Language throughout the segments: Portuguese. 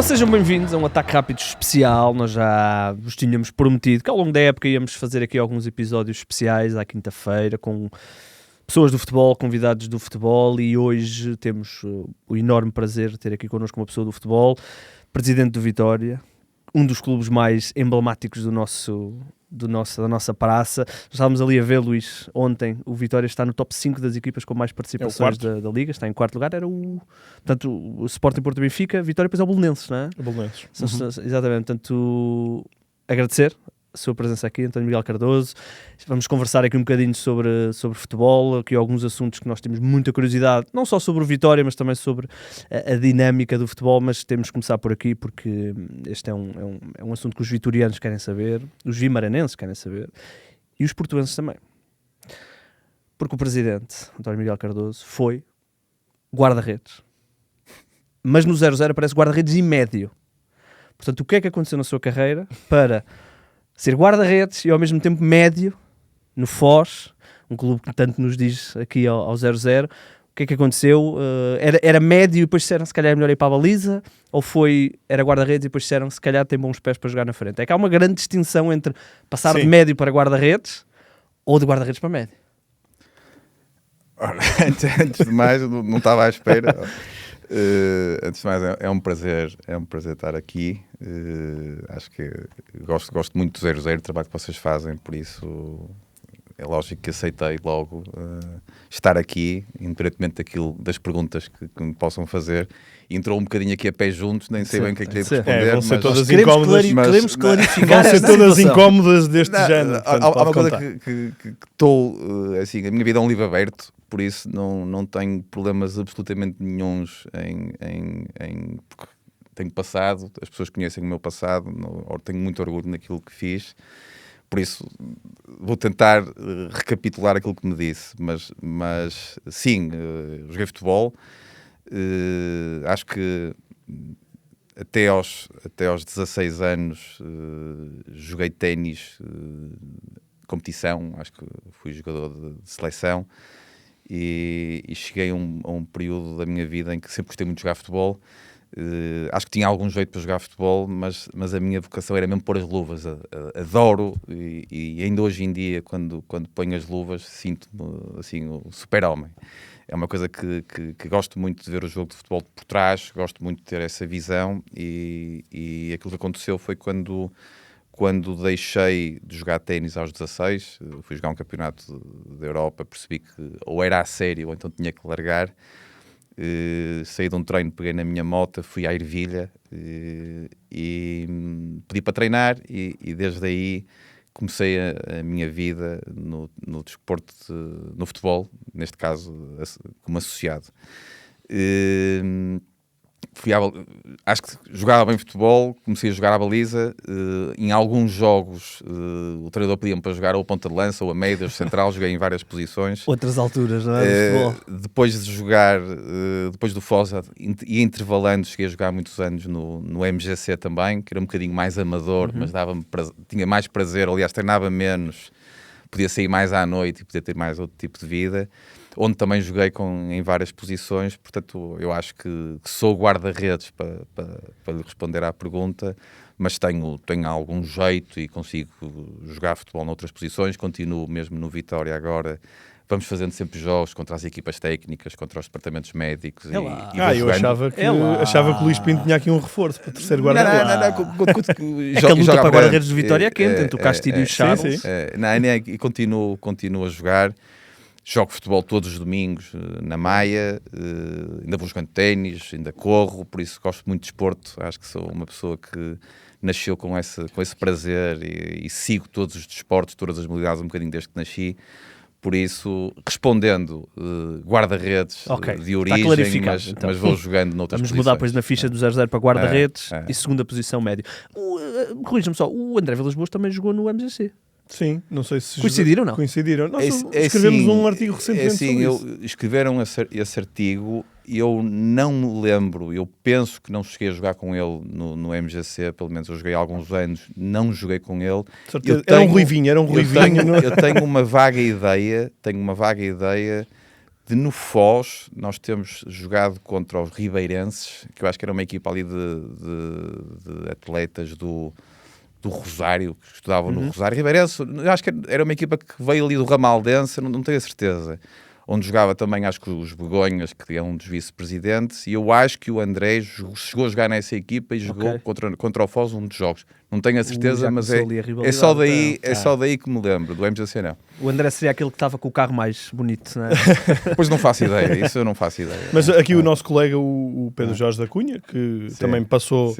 Ora, sejam bem-vindos a um ataque rápido especial. Nós já vos tínhamos prometido que ao longo da época íamos fazer aqui alguns episódios especiais à quinta-feira com pessoas do futebol, convidados do futebol, e hoje temos o enorme prazer de ter aqui connosco uma pessoa do futebol, presidente do Vitória, um dos clubes mais emblemáticos da nossa praça. Estávamos ali a ver, Luís, ontem o Vitória está no top 5 das equipas com mais participações da Liga, está em quarto lugar. Era o Sporting, Porto e Benfica, Vitória, depois é o Belenenses, não é? O Belenenses. Exatamente, portanto, agradecer a sua presença aqui, António Miguel Cardoso. Vamos conversar aqui um bocadinho sobre futebol, aqui alguns assuntos que nós temos muita curiosidade, não só sobre o Vitória, mas também sobre a dinâmica do futebol, mas temos que começar por aqui, porque este é um assunto que os vitorianos querem saber, os vimaranenses querem saber, e os portuenses também. Porque o presidente, António Miguel Cardoso, foi guarda-redes. Mas no 0-0 parece guarda-redes e médio. Portanto, o que é que aconteceu na sua carreira para ser guarda-redes e ao mesmo tempo médio no Foz, um clube que tanto nos diz aqui ao 0-0, o que é que aconteceu? Era médio e depois disseram se calhar é melhor ir para a baliza, ou era guarda-redes e depois disseram se calhar tem bons pés para jogar na frente? É que há uma grande distinção entre passar de médio para guarda-redes ou de guarda-redes para médio. Ora, antes de mais, não estava à espera. Antes de mais, é um prazer estar aqui. Acho que gosto muito do 0-0, o trabalho que vocês fazem, por isso é lógico que aceitei logo estar aqui, independentemente das perguntas que me possam fazer. Entrou um bocadinho aqui a pé juntos, nem sei bem o que é que lhe responder. Vão ser mas todas incómodas. Queremos clarificar. Vão ser todas incómodas deste género. Há uma coisa que estou, assim, a minha vida é um livro aberto, por isso não tenho problemas absolutamente nenhuns porque tenho passado, as pessoas conhecem o meu passado, tenho muito orgulho naquilo que fiz, por isso vou tentar recapitular aquilo que me disse, mas sim, joguei futebol, acho que até aos 16 anos joguei ténis, competição, acho que fui jogador de seleção. E cheguei a um período da minha vida em que sempre gostei muito de jogar futebol. Acho que tinha algum jeito para jogar futebol, mas a minha vocação era mesmo pôr as luvas. Adoro, e ainda hoje em dia, quando ponho as luvas, sinto-me assim, o super-homem. É uma coisa que gosto muito de ver o jogo de futebol por trás, gosto muito de ter essa visão, e aquilo que aconteceu foi quando deixei de jogar ténis aos 16, fui jogar um campeonato da Europa, percebi que ou era a sério ou então tinha que largar. Saí de um treino, peguei na minha moto, fui à Ervilha e pedi para treinar, e desde aí comecei a minha vida no desporto, no futebol, neste caso como associado. Acho que jogava bem futebol, comecei a jogar à baliza. Em alguns jogos o treinador pedia-me para jogar ou a ponta de lança ou a média, ou central, joguei em várias posições. Outras alturas, não é? Futebol. Depois de jogar, depois do Foz e intervalando, cheguei a jogar muitos anos no MGC também, que era um bocadinho mais amador, mas tinha mais prazer, aliás treinava menos, podia sair mais à noite e podia ter mais outro tipo de vida, onde também joguei em várias posições. Portanto, eu acho que sou guarda-redes para lhe responder à pergunta, mas tenho algum jeito e consigo jogar futebol noutras posições. Continuo mesmo no Vitória agora. Vamos fazendo sempre jogos contra as equipas técnicas, contra os departamentos médicos. Eu achava que o Luís Pinto tinha aqui um reforço para o terceiro guarda-redes. É que a luta para guarda-redes do Vitória é quente, entre o Castilho e o Charles. E continuo a jogar. Jogo futebol todos os domingos na Maia, ainda vou jogando ténis, ainda corro, por isso gosto muito de desporto. Acho que sou uma pessoa que nasceu com esse prazer e sigo todos os desportos, todas as modalidades um bocadinho desde que nasci. Por isso, respondendo, guarda-redes de origem, mas vou jogando noutras posições. Vamos mudar depois na ficha do 0-0 para guarda-redes e segunda posição médio. Corrija-me só, o André Vilas Boas também jogou no MGC. Sim, não sei se... Coincidiram ou não? Coincidiram. Nós escrevemos um artigo recentemente sobre isso. Escreveram esse artigo e eu não me lembro, eu penso que não cheguei a jogar com ele no MGC, pelo menos eu joguei há alguns anos, não joguei com ele. Era um ruivinho. Eu tenho uma vaga ideia no Foz, nós temos jogado contra os ribeirenses, que eu acho que era uma equipa ali de atletas do Rosário, que estudavam no Rosário. Ribeirense, eu acho que era uma equipa que veio ali do Ramaldense, não tenho a certeza. Onde jogava também, acho que os Begonhas, que é um dos vice-presidentes, e eu acho que o André chegou a jogar nessa equipa e jogou contra o Foz um dos jogos. Não tenho a certeza, mas é só daí que me lembro, do MJC não. O André seria aquele que estava com o carro mais bonito, não é? Pois não faço ideia, isso eu não faço ideia. Mas aqui o nosso colega, o Pedro Jorge da Cunha, que também passou,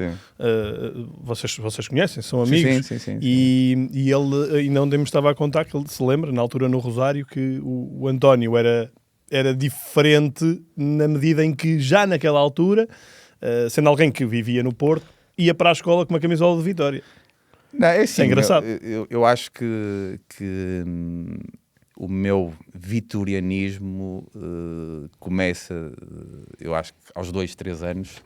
vocês conhecem, são amigos, sim. E ele ainda ontem me estava a contar que ele se lembra, na altura no Rosário, que o António era diferente na medida em que já naquela altura, sendo alguém que vivia no Porto, ia para a escola com uma camisola de Vitória. Não, é assim, engraçado. Eu acho que o meu vitorianismo começa, eu acho que aos 2, 3 anos.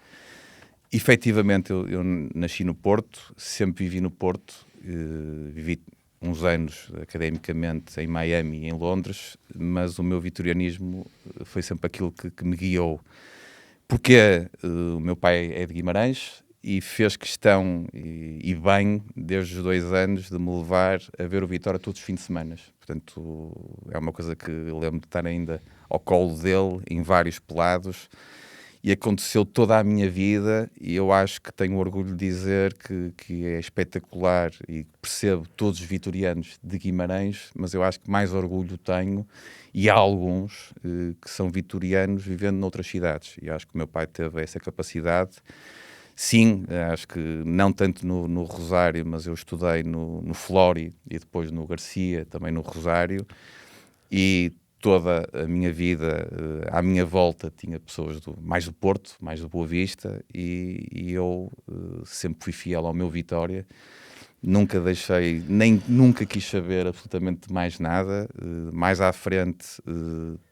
Efetivamente, eu nasci no Porto, sempre vivi no Porto, vivi uns anos academicamente em Miami e em Londres, mas o meu vitorianismo foi sempre aquilo que me guiou. Porque o meu pai é de Guimarães e fez questão, e bem, desde os 2 anos, de me levar a ver o Vitória todos os fins de semana. Portanto, é uma coisa que eu lembro de estar ainda ao colo dele, em vários pelados, e aconteceu toda a minha vida, e eu acho que tenho orgulho de dizer que é espetacular, e percebo todos os vitorianos de Guimarães, mas eu acho que mais orgulho tenho, e há alguns que são vitorianos vivendo noutras cidades, e acho que o meu pai teve essa capacidade. Sim, acho que não tanto no Rosário, mas eu estudei no Flóri e depois no Garcia, também no Rosário, e toda a minha vida, à minha volta, tinha pessoas mais do Porto, mais do Boa Vista, e eu sempre fui fiel ao meu Vitória. Nunca deixei, nunca quis saber absolutamente mais nada. Mais à frente,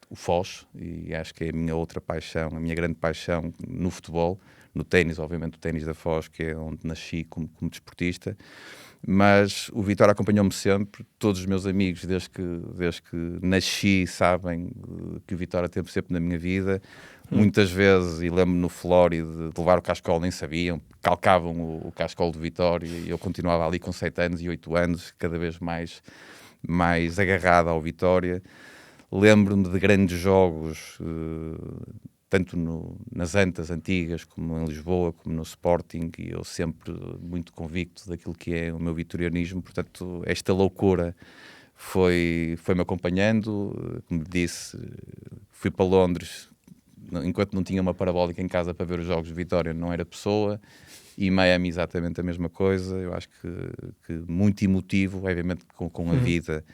o Foz, e acho que é a minha outra paixão, a minha grande paixão no futebol, no ténis, obviamente o ténis da Foz, que é onde nasci como desportista. Mas o Vitória acompanhou-me sempre, todos os meus amigos, desde que nasci, sabem que o Vitória teve sempre na minha vida. Muitas vezes, e lembro-me no Flóri de levar o cascol, nem sabiam, calcavam o cascol do Vitória, e eu continuava ali com 7 anos e 8 anos, cada vez mais agarrado ao Vitória. Lembro-me de grandes jogos, tanto nas Antas antigas, como em Lisboa, como no Sporting, e eu sempre muito convicto daquilo que é o meu vitorianismo. Portanto, esta loucura foi-me acompanhando. Como disse, fui para Londres, enquanto não tinha uma parabólica em casa para ver os jogos de Vitória, não era pessoa, e Miami exatamente a mesma coisa. Eu acho que muito emotivo, obviamente com a vida,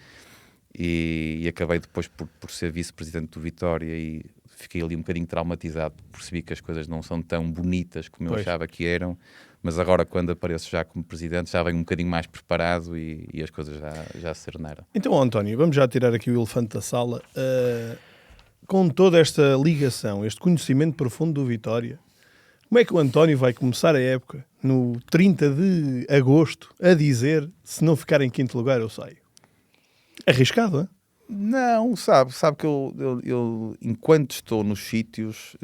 e acabei depois por ser vice-presidente do Vitória, e fiquei ali um bocadinho traumatizado, percebi que as coisas não são tão bonitas como eu achava que eram, mas agora quando apareço já como presidente já venho um bocadinho mais preparado, e as coisas já se serenaram. Então, António, vamos já tirar aqui o elefante da sala. Com toda esta ligação, este conhecimento profundo do Vitória, como é que o António vai começar a época, no 30 de agosto, a dizer: se não ficar em 5º lugar eu saio? Arriscado, é? Não, sabe que eu enquanto estou nos sítios,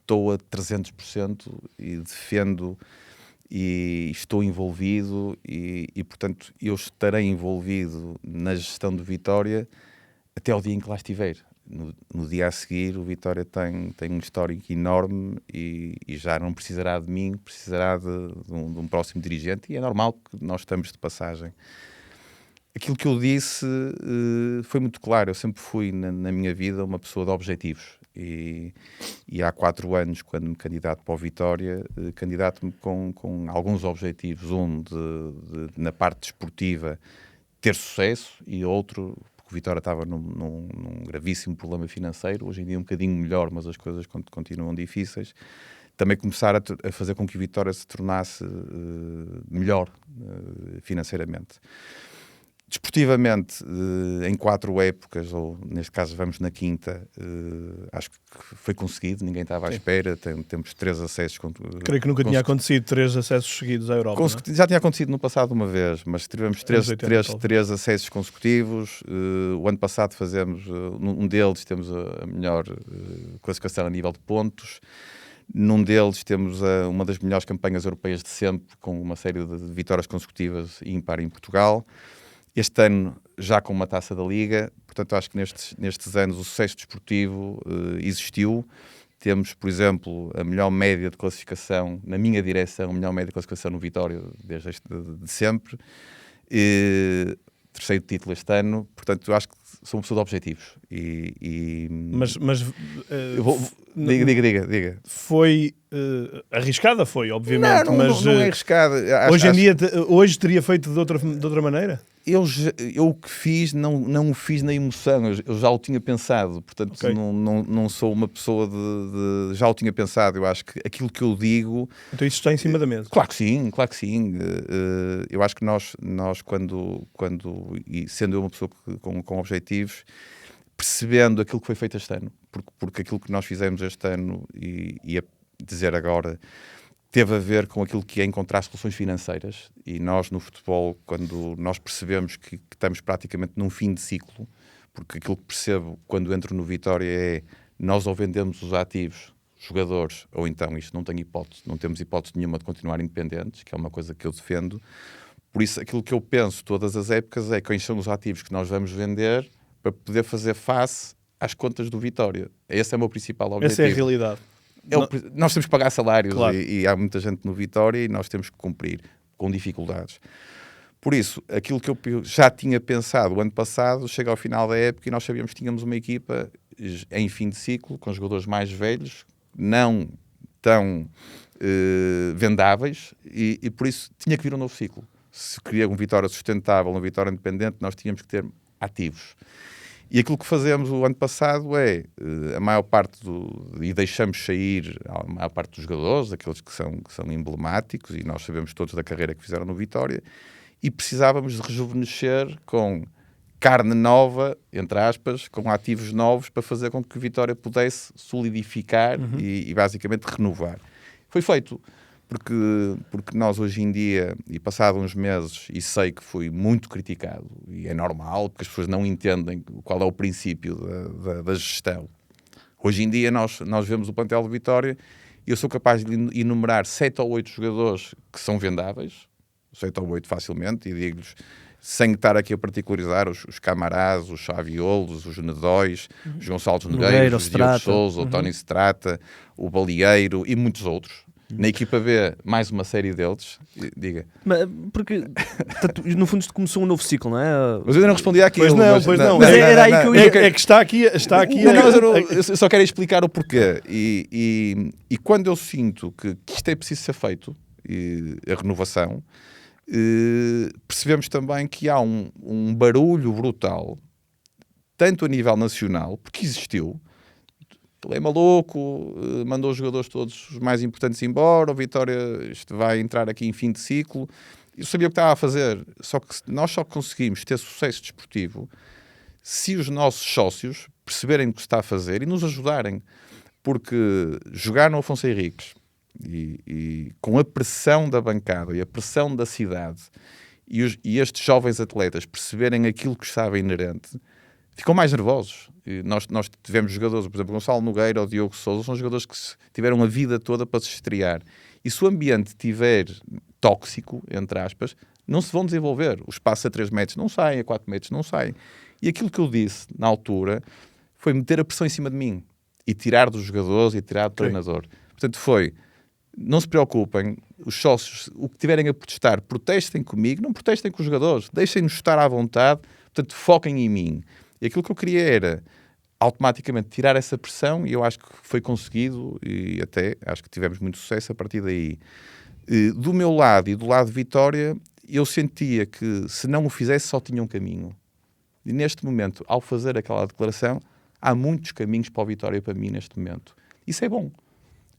estou a 300% e defendo, e estou envolvido, e portanto eu estarei envolvido na gestão do Vitória até ao dia em que lá estiver. No dia a seguir, o Vitória tem um histórico enorme, e já não precisará de mim, precisará de um próximo dirigente, e é normal, porque nós estamos de passagem. Aquilo que eu disse foi muito claro. Eu sempre fui, na minha vida, uma pessoa de objetivos. E há 4 anos, quando me candidato para o Vitória, candidato-me com alguns objetivos. Na parte desportiva, ter sucesso, e outro, porque o Vitória estava num gravíssimo problema financeiro. Hoje em dia um bocadinho melhor, mas as coisas continuam difíceis. Também começar a fazer com que o Vitória se tornasse melhor financeiramente. Desportivamente, em 4 épocas, ou neste caso vamos na 5ª, acho que foi conseguido, ninguém estava à espera. Temos 3 acessos. Creio que nunca tinha acontecido 3 acessos seguidos à Europa. Já tinha acontecido no passado uma vez, mas tivemos 3 acessos consecutivos. O ano passado fazemos, um deles temos a melhor classificação a nível de pontos. Num deles temos uma das melhores campanhas europeias de sempre, com uma série de vitórias consecutivas ímpar em Portugal. Este ano já com uma taça da Liga, portanto acho que nestes anos o sucesso desportivo existiu. Temos, por exemplo, a melhor média de classificação, na minha direção, a melhor média de classificação no Vitória desde de sempre. Terceiro título este ano, portanto eu acho que sou uma pessoa de objetivos. Diga. Foi arriscada, obviamente, mas não é arriscada. Hoje teria feito de outra maneira? Eu o que fiz, não o fiz na emoção, eu já o tinha pensado, portanto não sou uma pessoa de já o tinha pensado. Eu acho que aquilo que eu digo... Então isso está em cima da mesa? Claro que sim. Eu acho que nós quando e sendo eu uma pessoa com objetivos, percebendo aquilo que foi feito este ano, porque aquilo que nós fizemos este ano e a dizer agora... teve a ver com aquilo que é encontrar soluções financeiras, e nós no futebol, quando nós percebemos que estamos praticamente num fim de ciclo, porque aquilo que percebo quando entro no Vitória é nós ou vendemos os ativos, jogadores, ou então isto não tem hipótese, não temos hipótese nenhuma de continuar independentes, que é uma coisa que eu defendo. Por isso aquilo que eu penso todas as épocas é quais são os ativos que nós vamos vender para poder fazer face às contas do Vitória. Esse é o meu principal objetivo. Essa é a realidade. Nós temos que pagar salários, claro. e há muita gente no Vitória e nós temos que cumprir com dificuldades. Por isso, aquilo que eu já tinha pensado o ano passado, chega ao final da época e nós sabíamos que tínhamos uma equipa em fim de ciclo, com jogadores mais velhos, não tão vendáveis, e por isso tinha que vir um novo ciclo. Se queria uma Vitória sustentável, uma Vitória independente, nós tínhamos que ter ativos. E aquilo que fazemos o ano passado é, a maior parte e deixamos sair a maior parte dos jogadores, aqueles que são emblemáticos, e nós sabemos todos da carreira que fizeram no Vitória, e precisávamos de rejuvenescer com carne nova, entre aspas, com ativos novos, para fazer com que o Vitória pudesse solidificar e basicamente renovar. Foi feito. Porque nós hoje em dia, e passado uns meses, e sei que fui muito criticado, e é normal, porque as pessoas não entendem qual é o princípio da gestão. Hoje em dia nós vemos o plantel de Vitória, e eu sou capaz de enumerar 7 ou 8 jogadores que são vendáveis, 7 ou 8 facilmente, e digo-lhes, sem estar aqui a particularizar, os Camarás, os Xaviolos, os Nedóis, os Gonçalves Nogueiros, os Diogo Sousa, o Tony Strata, o Balieiro e muitos outros. Na equipa B, mais uma série deles. Diga. Porque, no fundo, isto começou um novo ciclo, não é? Mas eu ainda não respondi àquilo. Pois não. Mas era aí que eu ia... É que está aqui eu só quero explicar o porquê. E quando eu sinto que isto é preciso ser feito, a renovação, percebemos também que há um barulho brutal, tanto a nível nacional, porque existiu. Ele é maluco, mandou os jogadores todos os mais importantes embora, o Vitória vai entrar aqui em fim de ciclo. Eu sabia o que estava a fazer, só que nós só conseguimos ter sucesso desportivo se os nossos sócios perceberem o que se está a fazer e nos ajudarem. Porque jogar no Afonso Henriques e com a pressão da bancada e a pressão da cidade e estes jovens atletas perceberem aquilo que estava inerente, ficam mais nervosos. Nós tivemos jogadores, por exemplo, Gonçalo Nogueira ou Diogo Sousa, são jogadores que tiveram a vida toda para se estrear. E se o ambiente estiver tóxico, entre aspas, não se vão desenvolver. Os passos a 3 metros não saem, a 4 metros não saem. E aquilo que eu disse na altura foi meter a pressão em cima de mim e tirar dos jogadores e tirar do treinador. Portanto, não se preocupem, os sócios, o que tiverem a protestar, protestem comigo, não protestem com os jogadores, deixem-nos estar à vontade, portanto, foquem em mim. E aquilo que eu queria era automaticamente tirar essa pressão, e eu acho que foi conseguido, e até acho que tivemos muito sucesso a partir daí. Do meu lado e do lado de Vitória, eu sentia que se não o fizesse só tinha um caminho. E neste momento, ao fazer aquela declaração, há muitos caminhos para o Vitória para mim neste momento. Isso é bom.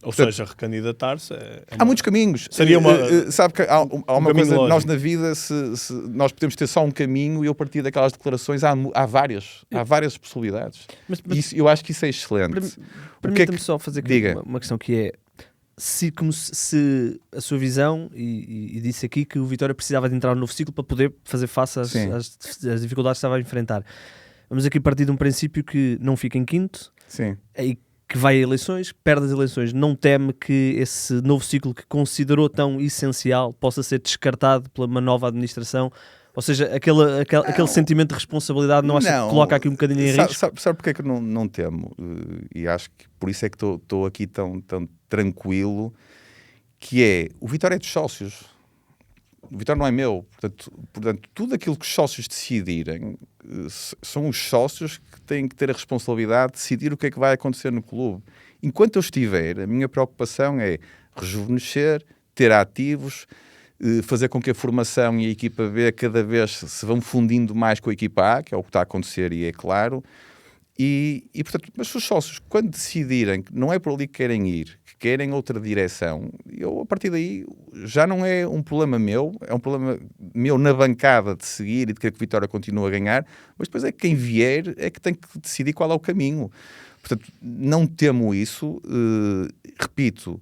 Ou seja, recandidatar-se há muitos caminhos. Seria uma... Sabe que há uma coisa, lógico. nós na vida, se nós podemos ter só um caminho e a partir daquelas declarações há várias possibilidades. Mas Eu acho que isso é excelente. permita-me só fazer aqui uma questão que é, se a sua visão, e disse aqui que o Vitória precisava de entrar no novo ciclo para poder fazer face às dificuldades que estava a enfrentar. Vamos aqui partir de um princípio que não fica em quinto, Sim. e que vai a eleições, perde as eleições, não teme que esse novo ciclo que considerou tão essencial possa ser descartado por uma nova administração? Ou seja, aquele sentimento de responsabilidade não acha que coloca aqui um bocadinho em risco? Sabe porque é que eu não temo? E acho que por isso é que estou aqui tão tranquilo, que é, o Vitória é dos sócios. O Vitória não é meu. Portanto, tudo aquilo que os sócios decidirem, são os sócios que têm que ter a responsabilidade de decidir o que é que vai acontecer no clube. Enquanto eu estiver, a minha preocupação é rejuvenescer, ter ativos, fazer com que a formação e a equipa B cada vez se vão fundindo mais com a equipa A, que é o que está a acontecer e é claro. Portanto, mas se os sócios, quando decidirem que não é por ali que querem ir, que querem outra direção, eu, a partir daí, já não é um problema meu, é um problema meu na bancada de seguir e de querer que o Vitória continue a ganhar, mas depois é que quem vier é que tem que decidir qual é o caminho. Portanto, não temo isso, repito,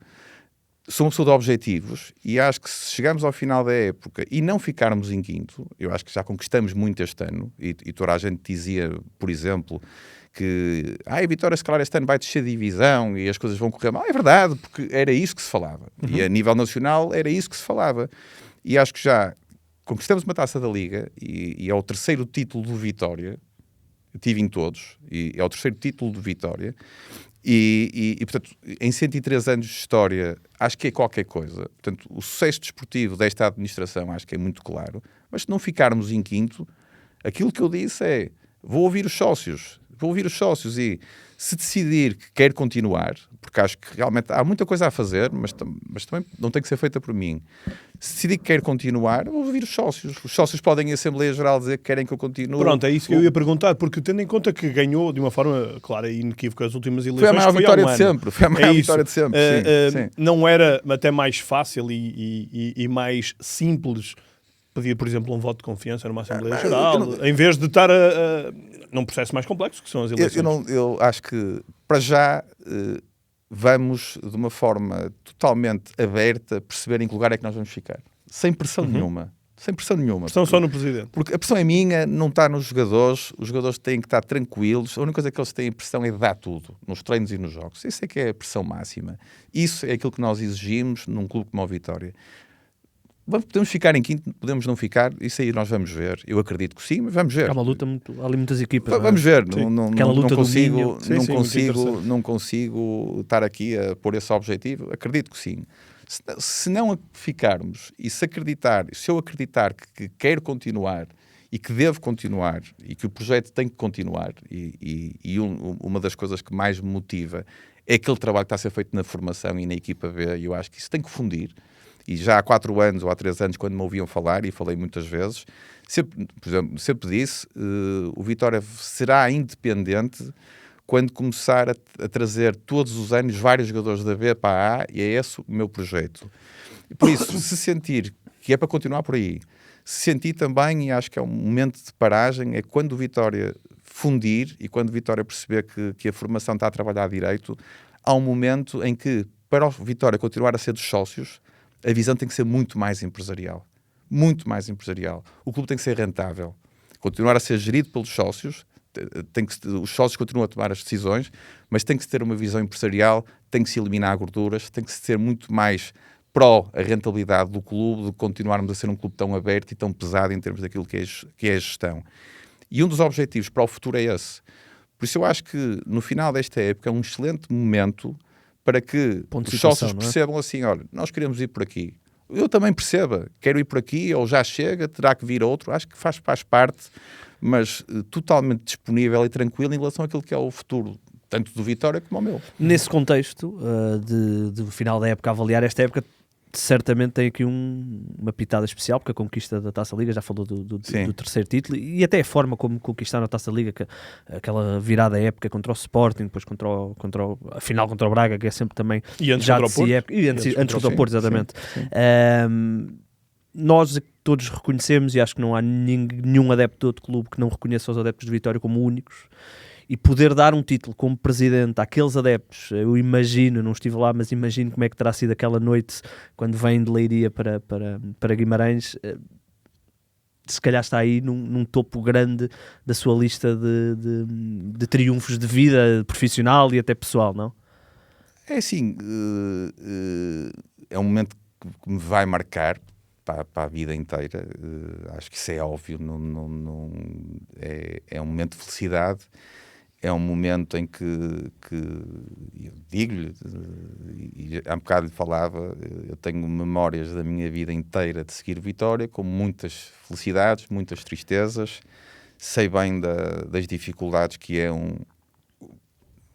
sou uma pessoa de objetivos e acho que se chegarmos ao final da época e não ficarmos em quinto, eu acho que já conquistamos muito este ano, e toda a gente dizia, por exemplo, que a Vitória se calhar este ano vai descer divisão e as coisas vão correr mal. É verdade, porque era isso que se falava. E a nível nacional era isso que se falava. E acho que já conquistamos uma taça da Liga e é o terceiro título do Vitória. Eu tive em todos. E é o terceiro título do Vitória. E, portanto, em 103 anos de história, acho que é qualquer coisa. Portanto, o sucesso desportivo desta administração acho que é muito claro. Mas se não ficarmos em quinto, aquilo que eu disse é, vou ouvir os sócios e se decidir que quer continuar, porque acho que realmente há muita coisa a fazer, mas também não tem que ser feita por mim. Se decidir que quer continuar, vou ouvir os sócios. Os sócios podem em Assembleia Geral dizer que querem que eu continue. Pronto, é isso que eu ia perguntar, porque tendo em conta que ganhou de uma forma clara e inequívoca as últimas eleições, foi a maior vitória de sempre. Foi a maior vitória de sempre. Sim. Não era até mais fácil e mais simples pedir, por exemplo, um voto de confiança numa Assembleia Geral, em vez de estar num processo mais complexo, que são as eleições? Eu acho que, para já, vamos, de uma forma totalmente aberta, perceber em que lugar é que nós vamos ficar. Sem pressão nenhuma. Sem pressão nenhuma. Pressão só no Presidente. Porque a pressão é minha, não está nos jogadores. Os jogadores têm que estar tranquilos. A única coisa que eles têm pressão é de dar tudo, nos treinos e nos jogos. Isso é que é a pressão máxima. Isso é aquilo que nós exigimos num clube como o Vitória. Podemos ficar em quinto, podemos não ficar, isso aí nós vamos ver. Eu acredito que sim, mas vamos ver. Há uma luta, há ali muitas equipas. Vamos ver, não consigo estar aqui a pôr esse objetivo. Acredito que sim. Se não ficarmos e se eu acreditar que quero continuar e que devo continuar e que o projeto tem que continuar, uma das coisas que mais me motiva é aquele trabalho que está a ser feito na formação e na equipa B, e eu acho que isso tem que fundir. E já há 4 anos ou há 3 anos, quando me ouviam falar, e falei muitas vezes, sempre disse, o Vitória será independente quando começar a trazer todos os anos vários jogadores da B para a A, e é esse o meu projeto. Por isso, se sentir que é para continuar por aí, se sentir também, e acho que é um momento de paragem, é quando o Vitória fundir e quando o Vitória perceber que a formação está a trabalhar direito, há um momento em que, para o Vitória continuar a ser dos sócios, a visão tem que ser muito mais empresarial. Muito mais empresarial. O clube tem que ser rentável. Continuar a ser gerido pelos sócios, os sócios continuam a tomar as decisões, mas tem que se ter uma visão empresarial, tem que se eliminar gorduras, tem que se ter muito mais pró a rentabilidade do clube, de continuarmos a ser um clube tão aberto e tão pesado em termos daquilo que é a gestão. E um dos objetivos para o futuro é esse. Por isso eu acho que no final desta época é um excelente momento para que os sócios percebam assim, olha, nós queremos ir por aqui. Eu também perceba, quero ir por aqui, ou já chega, terá que vir outro. Acho que faz parte, mas totalmente disponível e tranquilo em relação àquilo que é o futuro, tanto do Vitória como ao meu. Nesse contexto, de final da época, avaliar esta época, certamente tem aqui uma pitada especial, porque a conquista da Taça Liga, já falou do terceiro título, e até a forma como conquistaram a Taça Liga, aquela virada épica contra o Sporting, depois a final contra o Braga, que é sempre também e antes já contra de si épica, e antes contra o Porto, exatamente. Nós todos reconhecemos, e acho que não há nenhum adepto de outro clube que não reconheça os adeptos de Vitória como únicos, e poder dar um título como presidente àqueles adeptos, eu imagino, não estive lá, mas imagino como é que terá sido aquela noite quando vêm de Leiria para Guimarães, se calhar está aí num topo grande da sua lista de triunfos de vida profissional e até pessoal, não? É assim, é um momento que me vai marcar para a vida inteira, acho que isso é óbvio, é um momento de felicidade, é um momento em que eu digo-lhe, e há um bocado lhe falava, eu tenho memórias da minha vida inteira de seguir Vitória, com muitas felicidades, muitas tristezas, sei bem das dificuldades que é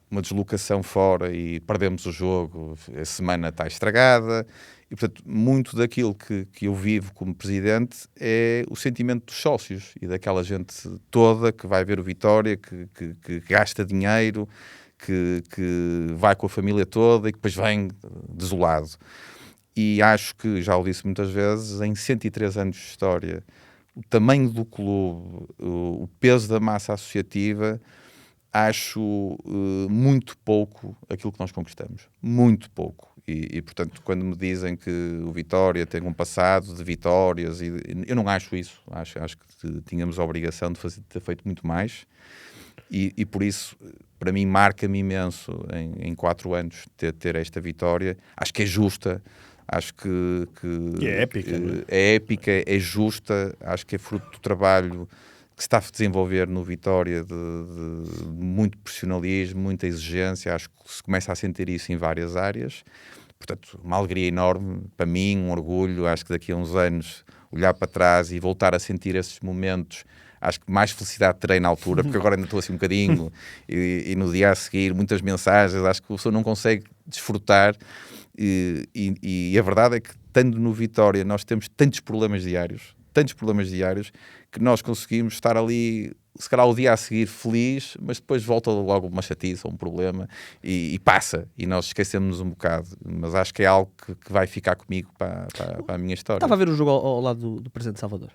uma deslocação fora e perdemos o jogo, a semana está estragada, e portanto muito daquilo que eu vivo como presidente é o sentimento dos sócios e daquela gente toda que vai ver o Vitória, que gasta dinheiro, que vai com a família toda e que depois vem desolado. E acho que, já o disse muitas vezes, em 103 anos de história, o tamanho do clube, o peso da massa associativa, acho muito pouco aquilo que nós conquistamos. Muito pouco. E, portanto, quando me dizem que o Vitória tem um passado de vitórias, eu não acho isso. Acho que tínhamos a obrigação de ter feito muito mais. E por isso, para mim, marca-me imenso em 4 anos ter esta vitória. Acho que é justa. Acho que é épica, não é? É épica, é justa. Acho que é fruto do trabalho que se está a desenvolver no Vitória, de muito profissionalismo, muita exigência. Acho que se começa a sentir isso em várias áreas. Portanto, uma alegria enorme para mim, um orgulho. Acho que daqui a uns anos olhar para trás e voltar a sentir esses momentos, acho que mais felicidade terei na altura, porque agora ainda estou assim um bocadinho e no dia a seguir muitas mensagens, acho que o pessoa não consegue desfrutar e a verdade é que, estando no Vitória, nós temos tantos problemas diários, que nós conseguimos estar ali, se calhar o dia a seguir feliz, mas depois volta logo uma chatice ou um problema e passa, e nós esquecemos um bocado, mas acho que é algo que vai ficar comigo para a minha história. Estava a ver o jogo ao lado do Presidente de Salvador.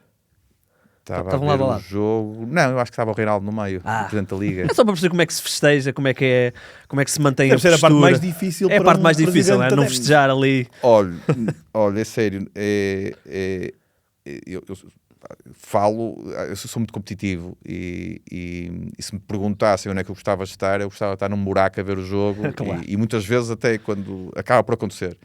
Estava a ver o jogo. Não, eu acho que estava o Reinaldo no meio, o Presidente da Liga. É só para perceber como é que se festeja, como é que se mantém Deve a postura. ser a parte mais difícil. É a parte mais difícil, não é? Não festejar ali. Olha, é sério. Eu sou muito competitivo e se me perguntassem onde é que eu gostava de estar, eu gostava de estar num buraco a ver o jogo. Claro. E muitas vezes até quando acaba por acontecer.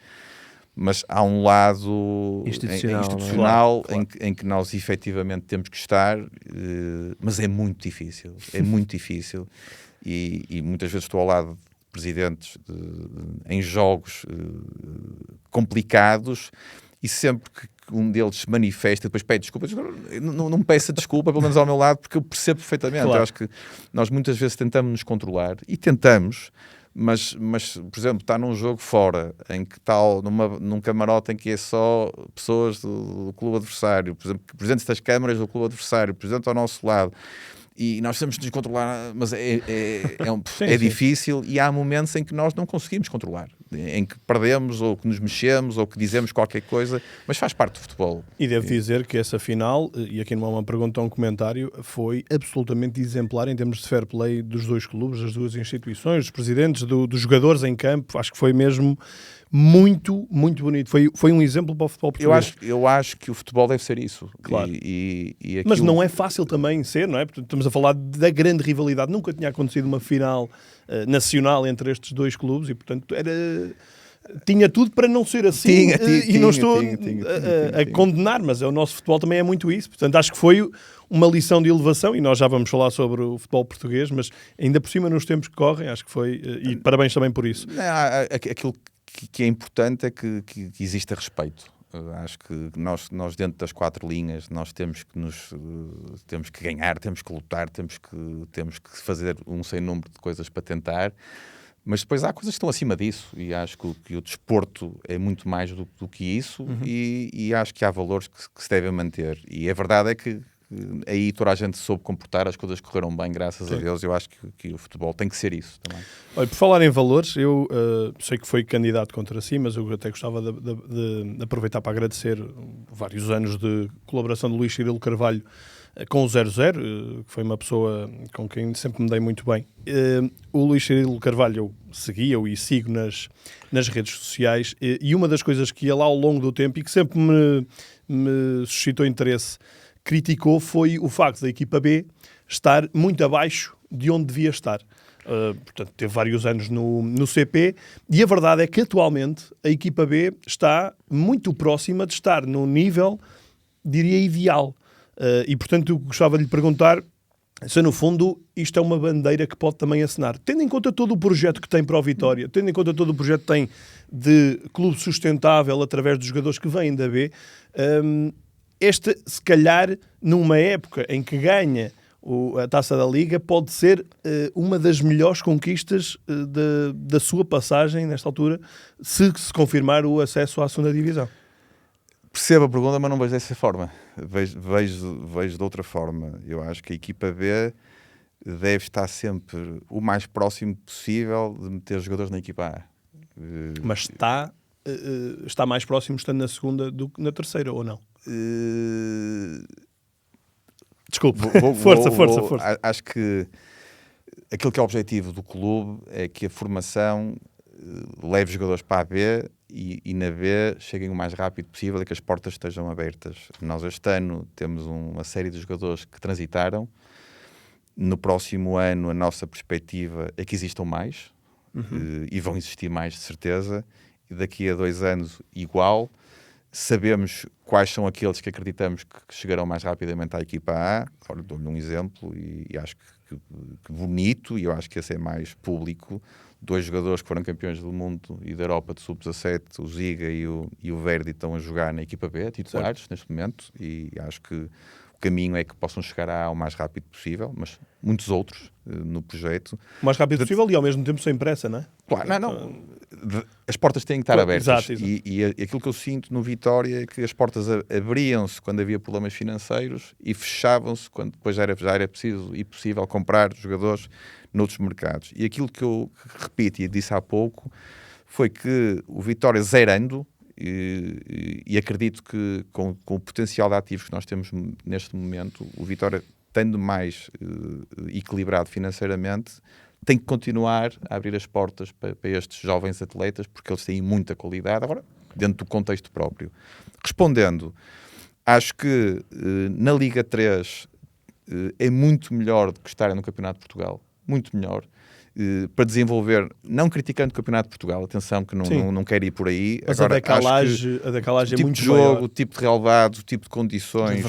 Mas há um lado institucional claro. Em que nós efetivamente temos que estar, mas é muito difícil, e muitas vezes estou ao lado de presidentes em jogos complicados, e sempre que um deles se manifesta, depois pede desculpa, não me peça desculpa, pelo menos ao meu lado, porque eu percebo perfeitamente. Claro. Eu acho que nós muitas vezes tentamos nos controlar, e tentamos, mas, por exemplo, está num jogo fora, em que está num camarote em que é só pessoas do clube adversário, por exemplo, presidentes das câmaras do clube adversário, presidente ao nosso lado, e nós temos de nos controlar, mas é difícil, e há momentos em que nós não conseguimos controlar, em que perdemos, ou que nos mexemos, ou que dizemos qualquer coisa, mas faz parte do futebol. E devo dizer que essa final, e aqui não é uma pergunta ou um comentário, foi absolutamente exemplar em termos de fair play dos dois clubes, das duas instituições, dos presidentes, dos jogadores em campo. Acho que foi mesmo muito, muito bonito. Foi um exemplo para o futebol português. Eu acho que o futebol deve ser isso. Claro. E aquilo... Mas não é fácil também ser, não é? Porque estamos a falar da grande rivalidade. Nunca tinha acontecido uma final nacional entre estes dois clubes e, portanto, tinha tudo para não ser assim. Não estou a condenar, mas o nosso futebol também é muito isso. Portanto, acho que foi uma lição de elevação, e nós já vamos falar sobre o futebol português, mas ainda por cima nos tempos que correm, acho que foi, e parabéns também por isso. Aquilo que é importante é que exista respeito. Acho que nós dentro das 4 linhas, nós temos que ganhar, temos que lutar, temos que fazer um sem número de coisas para tentar, Mas depois há coisas que estão acima disso, e acho que o desporto é muito mais do que isso, e acho que há valores que se devem manter. E a verdade é que aí toda a gente soube comportar, as coisas correram bem, graças a Deus. Eu acho que o futebol tem que ser isso também. Olha, por falar em valores, eu sei que foi candidato contra si, mas eu até gostava de aproveitar para agradecer vários anos de colaboração de Luís Cirilo Carvalho com o 00, que foi uma pessoa com quem sempre me dei muito bem. O Luís Cirilo Carvalho eu seguia-o e sigo nas redes sociais, e uma das coisas que ele ao longo do tempo, e que sempre me suscitou interesse, criticou, foi o facto da equipa B estar muito abaixo de onde devia estar. Portanto, teve vários anos no CP, e a verdade é que atualmente a equipa B está muito próxima de estar no nível, diria, ideal. E portanto eu gostava de lhe perguntar se no fundo isto é uma bandeira que pode também assinar, tendo em conta todo o projeto que tem para o Vitória, tendo em conta todo o projeto que tem de clube sustentável através dos jogadores que vêm da B. Este, se calhar, numa época em que ganha a Taça da Liga, pode ser uma das melhores conquistas da sua passagem nesta altura, se confirmar o acesso à segunda divisão. Percebo a pergunta, mas não vejo dessa forma. Vejo de outra forma. Eu acho que a equipa B deve estar sempre o mais próximo possível de meter jogadores na equipa A. Mas está mais próximo estando na segunda do que na terceira, ou não? Desculpe, força. Acho que aquilo que é o objetivo do clube é que a formação leve jogadores para a B e na B cheguem o mais rápido possível e que as portas estejam abertas. Nós este ano temos uma série de jogadores que transitaram. No próximo ano a nossa perspectiva é que existam mais, e vão existir mais de certeza, e daqui a 2 anos igual. Sabemos quais são aqueles que acreditamos que chegarão mais rapidamente à equipa A. Olha, dou-lhe um exemplo e acho que bonito, e eu acho que esse é mais público. 2 jogadores que foram campeões do mundo e da Europa de sub-17, o Ziga e o Verdi, estão a jogar na equipa B, titulares neste momento, e acho que o caminho é que possam chegar à A o mais rápido possível, mas muitos outros no projeto. O mais rápido possível e ao mesmo tempo sem pressa, não é? Claro, não. As portas têm que estar abertas. Exato. E aquilo que eu sinto no Vitória é que as portas abriam-se quando havia problemas financeiros e fechavam-se quando depois já era preciso e possível comprar jogadores noutros mercados. E aquilo que eu repito e disse há pouco foi que o Vitória zerando, e acredito que com o potencial de ativos que nós temos neste momento, o Vitória estando mais equilibrado financeiramente, tem que continuar a abrir as portas para estes jovens atletas, porque eles têm muita qualidade, agora dentro do contexto próprio. Respondendo, acho que na Liga 3 é muito melhor do que estarem no Campeonato de Portugal, muito melhor, para desenvolver, não criticando o Campeonato de Portugal, atenção que não quero ir por aí. Mas agora, a decalagem é muito maior. O tipo de jogo, maior. O tipo de relevado, o tipo de condições,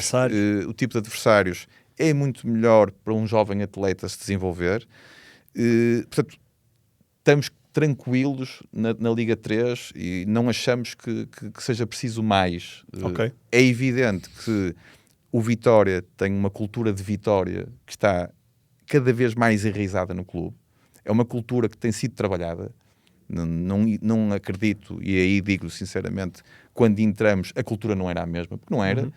o tipo de adversários é muito melhor para um jovem atleta se desenvolver. Portanto, estamos tranquilos na Liga 3 e não achamos que seja preciso mais. Okay. É evidente que o Vitória tem uma cultura de vitória que está cada vez mais enraizada no clube. É uma cultura que tem sido trabalhada. Não acredito, e aí digo sinceramente, quando entramos a cultura não era a mesma, porque não era.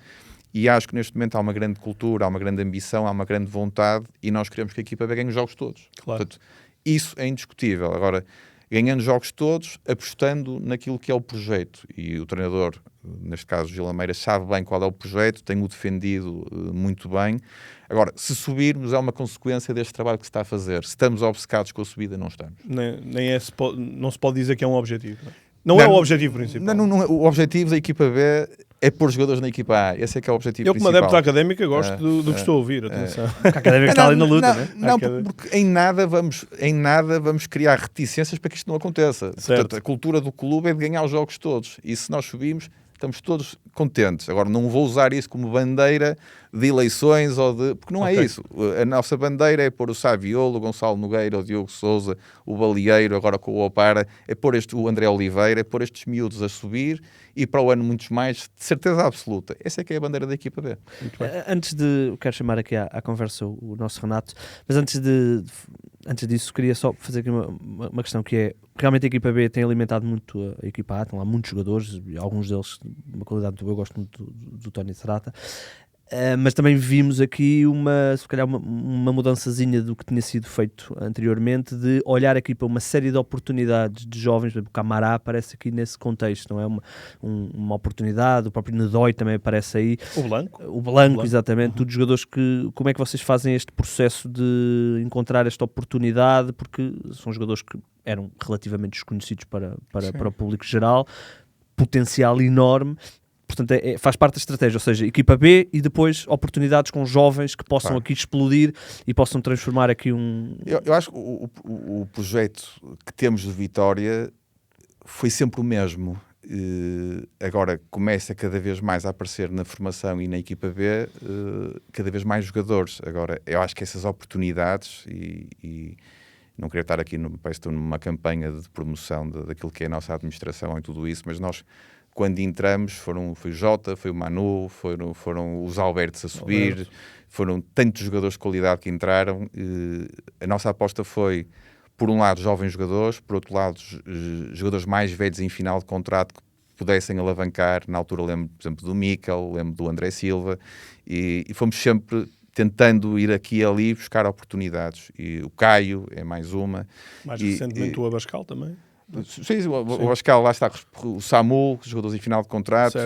E acho que neste momento há uma grande cultura, há uma grande ambição, há uma grande vontade, e nós queremos que a equipa ganhe os jogos todos. Claro. Portanto, isso é indiscutível. Agora, ganhando jogos todos, apostando naquilo que é o projeto. E o treinador, neste caso Gil Lameira, sabe bem qual é o projeto, tem-o defendido muito bem. Agora, se subirmos é uma consequência deste trabalho que se está a fazer. Se estamos obcecados com a subida, não estamos. Não se pode dizer que é um objetivo. Não é o objetivo principal. Não, o objetivo da equipa B é pôr jogadores na equipa A. Esse é que é o objetivo eu, principal. Eu, como adepto da Académica, gosto do que estou a ouvir. Atenção. A Académica está ali na luta, não, porque em nada vamos criar reticências para que isto não aconteça. Portanto, a cultura do clube é de ganhar os jogos todos. E se nós subimos, estamos todos contentes. Agora, não vou usar isso como bandeira de eleições porque não é isso. A nossa bandeira é pôr o Saviolo, o Gonçalo Nogueira, o Diogo Sousa, o Balieiro, agora com o Opara, é pôr o André Oliveira, é pôr estes miúdos a subir e para o ano muitos mais, de certeza absoluta. Essa é que é a bandeira da equipa B. Antes de... Quero chamar aqui à conversa o nosso Renato, mas antes de antes disso, queria só fazer aqui uma questão que é, realmente a equipa B tem alimentado muito a equipa A, estão lá muitos jogadores, alguns deles de uma qualidade muito boa, eu gosto muito do Tony Serrata. Mas também vimos aqui se calhar uma mudançazinha do que tinha sido feito anteriormente, de olhar aqui para uma série de oportunidades de jovens. Por exemplo, o Camará aparece aqui nesse contexto, não é? Uma oportunidade, o próprio Nedói também aparece aí. O Blanco, exatamente. Todos jogadores como é que vocês fazem este processo de encontrar esta oportunidade? Porque são jogadores que eram relativamente desconhecidos para o público geral, potencial enorme. Portanto, faz parte da estratégia, ou seja, equipa B e depois oportunidades com jovens que possam aqui explodir e possam transformar aqui um... Eu acho que o projeto que temos de Vitória foi sempre o mesmo. Agora começa cada vez mais a aparecer na formação e na equipa B cada vez mais jogadores. Agora, eu acho que essas oportunidades e não queria estar aqui, parece que estou numa campanha de promoção daquilo que é a nossa administração e tudo isso, mas nós... Quando entramos, foi o Jota, foi o Manu, foram os Albertos a subir, foram tantos jogadores de qualidade que entraram. A nossa aposta foi, por um lado, jovens jogadores, por outro lado, jogadores mais velhos em final de contrato que pudessem alavancar. Na altura lembro, por exemplo, do Mikel, lembro do André Silva, e fomos sempre tentando ir aqui e ali buscar oportunidades. E o Caio é mais uma. Mais recentemente o Abascal também. Sim, o Abascal, lá está, o Samu, jogadores em final de contrato,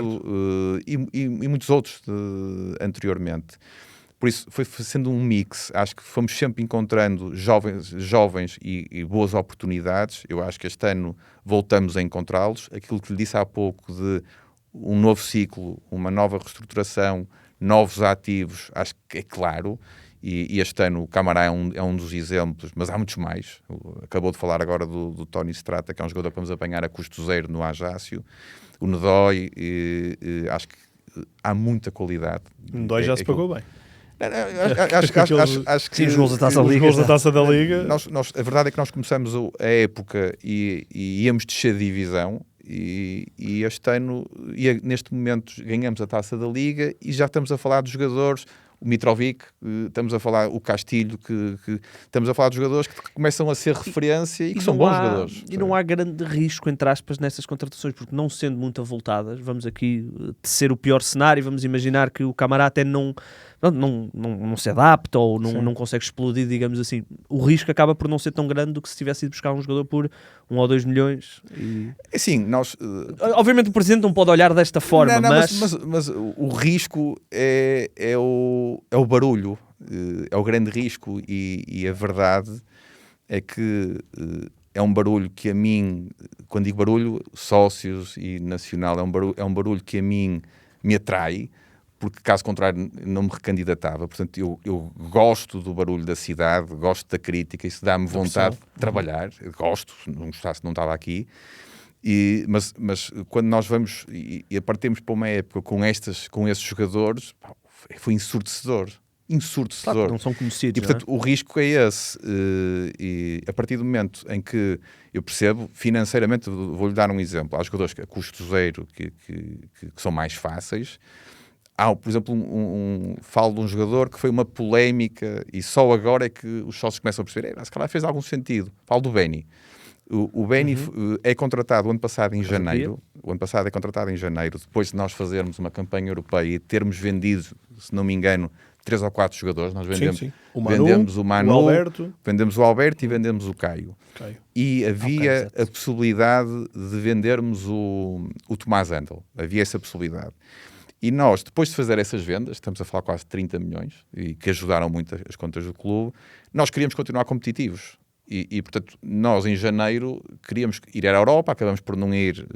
e muitos outros anteriormente. Por isso, foi sendo um mix. Acho que fomos sempre encontrando jovens e boas oportunidades. Eu acho que este ano voltamos a encontrá-los. Aquilo que lhe disse há pouco de um novo ciclo, uma nova reestruturação, novos ativos, acho que é claro. E este ano o Camará é um dos exemplos, mas há muitos mais. Acabou de falar agora do Tony Strata, que é um jogador que vamos apanhar a custo zero no Ajácio. O Nedói, acho que há muita qualidade. O Nedói já se pagou bem. Acho que sim, os gols da Taça da Liga. Os gols da Taça da Liga. A verdade é que nós começamos a época e íamos descer de divisão. E este ano, neste momento, ganhamos a Taça da Liga e já estamos a falar de jogadores... O Mitrovic, estamos a falar o Castilho, que estamos a falar de jogadores que começam a ser referência e que são bons jogadores. E não há grande risco, entre aspas, nessas contratações, porque não sendo muito avultadas, vamos aqui tecer o pior cenário, vamos imaginar que o Camará até não se adapta ou não consegue explodir, digamos assim. O risco acaba por não ser tão grande do que se tivesse ido buscar um jogador por 1 ou 2 milhões. Assim, nós... Obviamente o Presidente não pode olhar desta forma, mas o risco é o barulho, é o grande risco e a verdade é que é um barulho que a mim, quando digo barulho, sócios e nacional, é um barulho que a mim me atrai, porque caso contrário não me recandidatava. Portanto, eu gosto do barulho da cidade, gosto da crítica, isso dá-me vontade de trabalhar, gosto, não gostasse não estava aqui. Mas quando nós vamos e partimos para uma época com esses jogadores, foi ensurdecedor. Claro, não são conhecidos. E portanto o risco é esse. E a partir do momento em que eu percebo, financeiramente, vou-lhe dar um exemplo. Há jogadores a custo zero que são mais fáceis. Há, por exemplo, falo de um jogador que foi uma polémica e só agora é que os sócios começam a perceber, se calhar fez algum sentido. Falo do Beni. O Beni é contratado o ano passado em janeiro. O ano passado é contratado em janeiro, depois de nós fazermos uma campanha europeia e termos vendido, se não me engano, 3 ou 4 jogadores. Nós vendemos, vendemos o Manu, vendemos o Alberto e vendemos o Caio. E havia a possibilidade de vendermos o Tomás Andel. Havia essa possibilidade. E nós, depois de fazer essas vendas, estamos a falar quase 30 milhões, e que ajudaram muito as contas do clube, nós queríamos continuar competitivos. E portanto, nós em janeiro queríamos ir à Europa, acabamos por não ir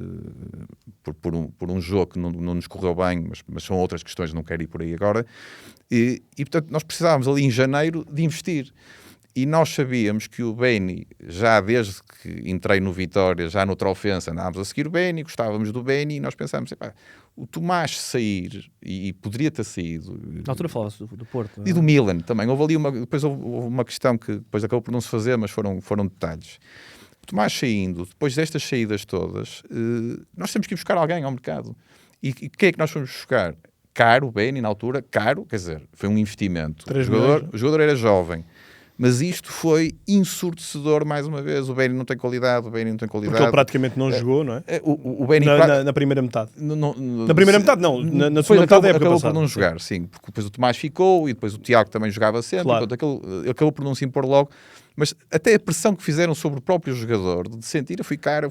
por um jogo que não nos correu bem, mas são outras questões, não quero ir por aí agora. E portanto, nós precisávamos ali em janeiro de investir. E nós sabíamos que o Beni, já desde que entrei no Vitória, já no Trofense, andávamos a seguir o Beni, gostávamos do Beni, e nós pensámos, o Tomás sair, e poderia ter saído... Na altura falava-se do Porto. E do Milan também. Houve ali depois houve uma questão que depois acabou por não se fazer, mas foram detalhes. O Tomás saindo, depois destas saídas todas, nós temos que ir buscar alguém ao mercado. E quem é que nós fomos buscar? Caro, o Beni, na altura, caro, quer dizer, foi um investimento. O jogador era jovem. Mas isto foi ensurdecedor mais uma vez. O Béni não tem qualidade, o Béni não tem qualidade. Porque ele praticamente não jogou, não é? O Béni Na primeira metade. Na primeira metade, não. Na segunda metade da época acabou passada. por não jogar, sim. Porque depois o Tomás ficou e depois o Tiago também jogava sempre. Claro. Portanto, ele acabou por não se impor logo. Mas até a pressão que fizeram sobre o próprio jogador, de sentir, eu fui cara.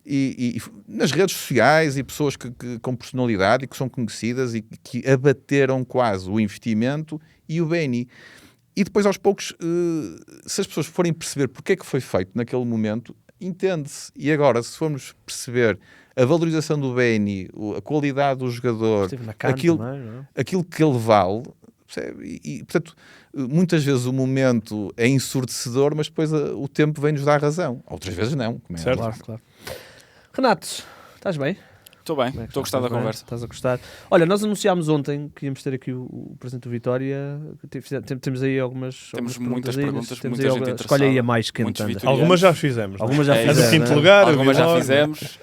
E nas redes sociais e pessoas com personalidade e que são conhecidas e que abateram quase o investimento e o Béni. E depois, aos poucos, se as pessoas forem perceber porque é que foi feito naquele momento, entende-se. E agora, se formos perceber a valorização do Béni, a qualidade do jogador, aquilo que ele vale, percebe? E, portanto, muitas vezes o momento é ensurdecedor, mas depois o tempo vem-nos dar razão. Outras vezes não. Como é Certo. Claro. Renato, estás bem? Estou bem, estou a gostar da conversa. Estás a gostar? Olha, nós anunciámos ontem que íamos ter aqui o Presidente do Vitória. Temos aí Temos muitas perguntas, temos muita aí gente interessada. Escolhe aí a mais quente. Algumas já fizemos. Algumas já A do fizemos. quinto lugar. Algumas já fizemos.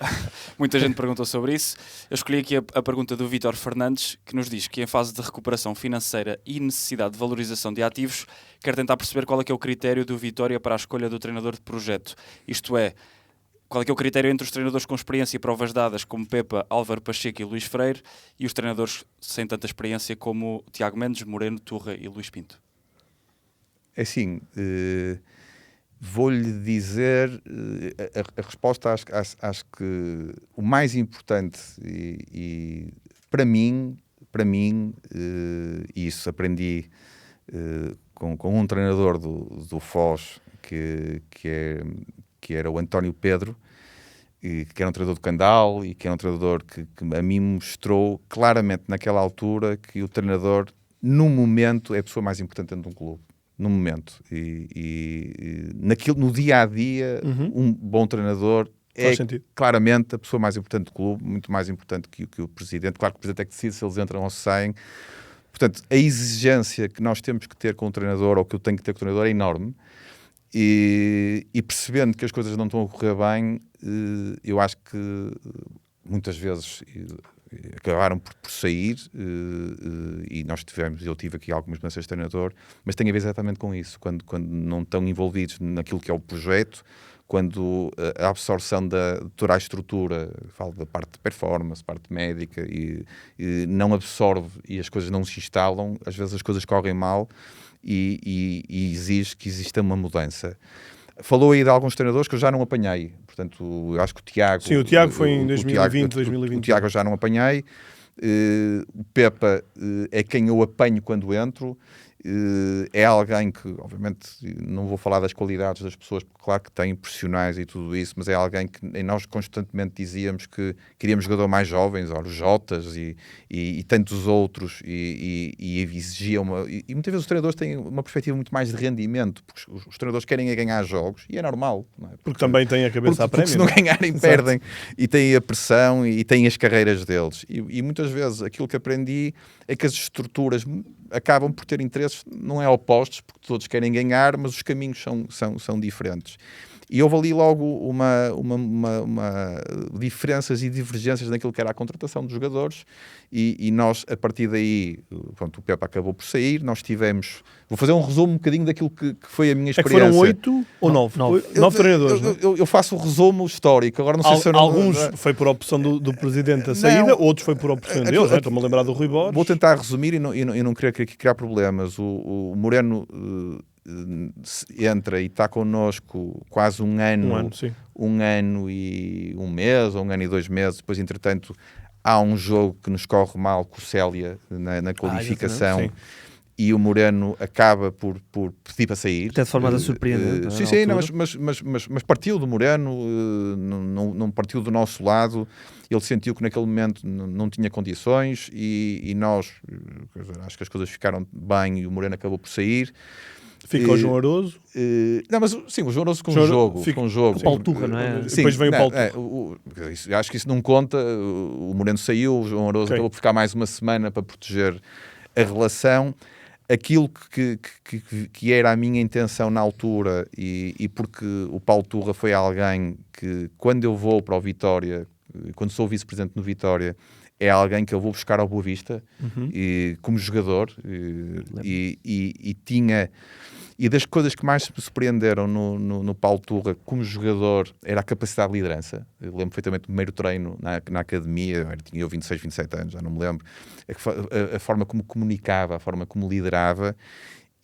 Muita gente perguntou sobre isso. Eu escolhi aqui a pergunta do Vítor Fernandes, que nos diz que em fase de recuperação financeira e necessidade de valorização de ativos, quer tentar perceber qual é que é o critério do Vitória para a escolha do treinador de projeto. Isto é, qual é que é o critério entre os treinadores com experiência e provas dadas, como Pepa, Álvaro Pacheco e Luís Freire, e os treinadores sem tanta experiência, como Tiago Mendes, Moreno, Turra e Luís Pinto? É assim, vou-lhe dizer a resposta. Acho que o mais importante e para mim, e isso aprendi com um treinador do Foz que era o António Pedro, que era um treinador do Candal e que era um treinador que a mim mostrou claramente naquela altura que o treinador, no momento, é a pessoa mais importante dentro de um clube. No momento. No dia-a-dia, um bom treinador é claramente a pessoa mais importante do clube, muito mais importante que o Presidente. Claro que o Presidente é que decide se eles entram ou se saem. Portanto, a exigência que nós temos que ter com o treinador, ou que eu tenho que ter com o treinador, é enorme. E percebendo que as coisas não estão a correr bem, eu acho que muitas vezes acabaram por sair, e eu tive aqui algumas mudanças de treinador, mas tem a ver exatamente com isso, quando não estão envolvidos naquilo que é o projeto, quando a absorção de toda a estrutura, falo da parte de performance, parte médica, e não absorve e as coisas não se instalam, às vezes as coisas correm mal, e exige que exista uma mudança. Falou aí de alguns treinadores que eu já não apanhei. Portanto, eu acho que o Tiago... Sim, o Tiago foi em 2020, 2021. O Tiago eu já não apanhei. O Pepa é quem eu apanho quando entro. É alguém que, obviamente, não vou falar das qualidades das pessoas, porque claro que tem profissionais e tudo isso, mas é alguém que nós constantemente dizíamos que queríamos jogador mais jovens, os Jotas e tantos outros, e exigiam e muitas vezes os treinadores têm uma perspectiva muito mais de rendimento, porque os treinadores querem ganhar jogos, e é normal, não é? Porque também têm a cabeça à prémio. Porque se não ganharem, perdem, e têm a pressão e têm as carreiras deles, e muitas vezes aquilo que aprendi é que as estruturas acabam por ter interesses, não é opostos, porque todos querem ganhar, mas os caminhos são diferentes. E houve ali logo uma diferenças e divergências naquilo que era a contratação dos jogadores, e nós, a partir daí, pronto, o Pepa acabou por sair, nós tivemos... Vou fazer um resumo um bocadinho daquilo que foi a minha experiência. É que foram 8 ou 9? 9 treinadores, eu faço o resumo histórico, agora não sei se eu não... Alguns foi por opção do Presidente a saída, outros foi por opção deles, estou-me a lembrar do Rui Borges. Vou tentar resumir e não querer criar problemas. O Moreno... entra e está connosco quase um ano e um mês, ou um ano e 2 meses. Depois, entretanto, há um jogo que nos corre mal com o Célia na qualificação, e o Moreno acaba por pedir para sair. Até de forma surpreendente. Sim, mas partiu do Moreno, não partiu do nosso lado. Ele sentiu que naquele momento não tinha condições, e nós, acho que as coisas ficaram bem, e o Moreno acabou por sair. Fica o João Aroso. Não, mas sim, o João Aroso com um jogo. O Paulo Turra, não é? Sim, depois vem o Paulo Turra. Acho que isso não conta. O Moreno saiu, o João Aroso acabou por ficar mais uma semana para proteger a relação. Aquilo que era a minha intenção na altura, e porque o Paulo Turra foi alguém que, quando eu vou para o Vitória, quando sou vice-presidente no Vitória, é alguém que eu vou buscar ao Boa Vista, e, como jogador, e tinha... E das coisas que mais me surpreenderam no Paulo Turra como jogador era a capacidade de liderança. Eu lembro perfeitamente do primeiro treino na academia, tinha eu 26, 27 anos, já não me lembro, a forma como comunicava, a forma como liderava.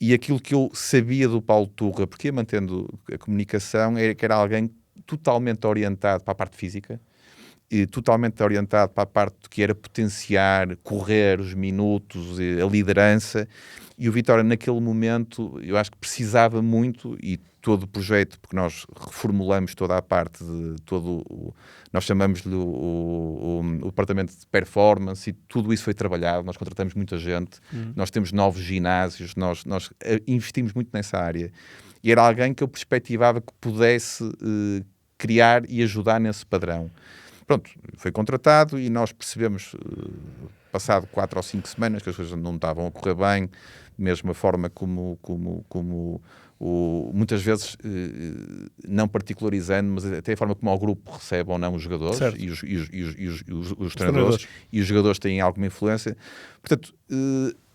E aquilo que eu sabia do Paulo Turra, porque ia mantendo a comunicação, era que era alguém totalmente orientado para a parte física, e totalmente orientado para a parte que era potenciar, correr os minutos, a liderança. E o Vitória, naquele momento, eu acho que precisava muito, e todo o projeto, porque nós reformulamos toda a parte de nós chamamos-lhe o departamento de performance, e tudo isso foi trabalhado, nós contratamos muita gente, nós temos novos ginásios, nós investimos muito nessa área. E era alguém que eu perspectivava que pudesse criar e ajudar nesse padrão. Pronto, foi contratado e nós percebemos, passado 4 ou 5 semanas, que as coisas não estavam a correr bem, mesmo a forma como muitas vezes, não particularizando, mas até a forma como o grupo recebe ou não os jogadores e os treinadores, e os jogadores têm alguma influência. Portanto,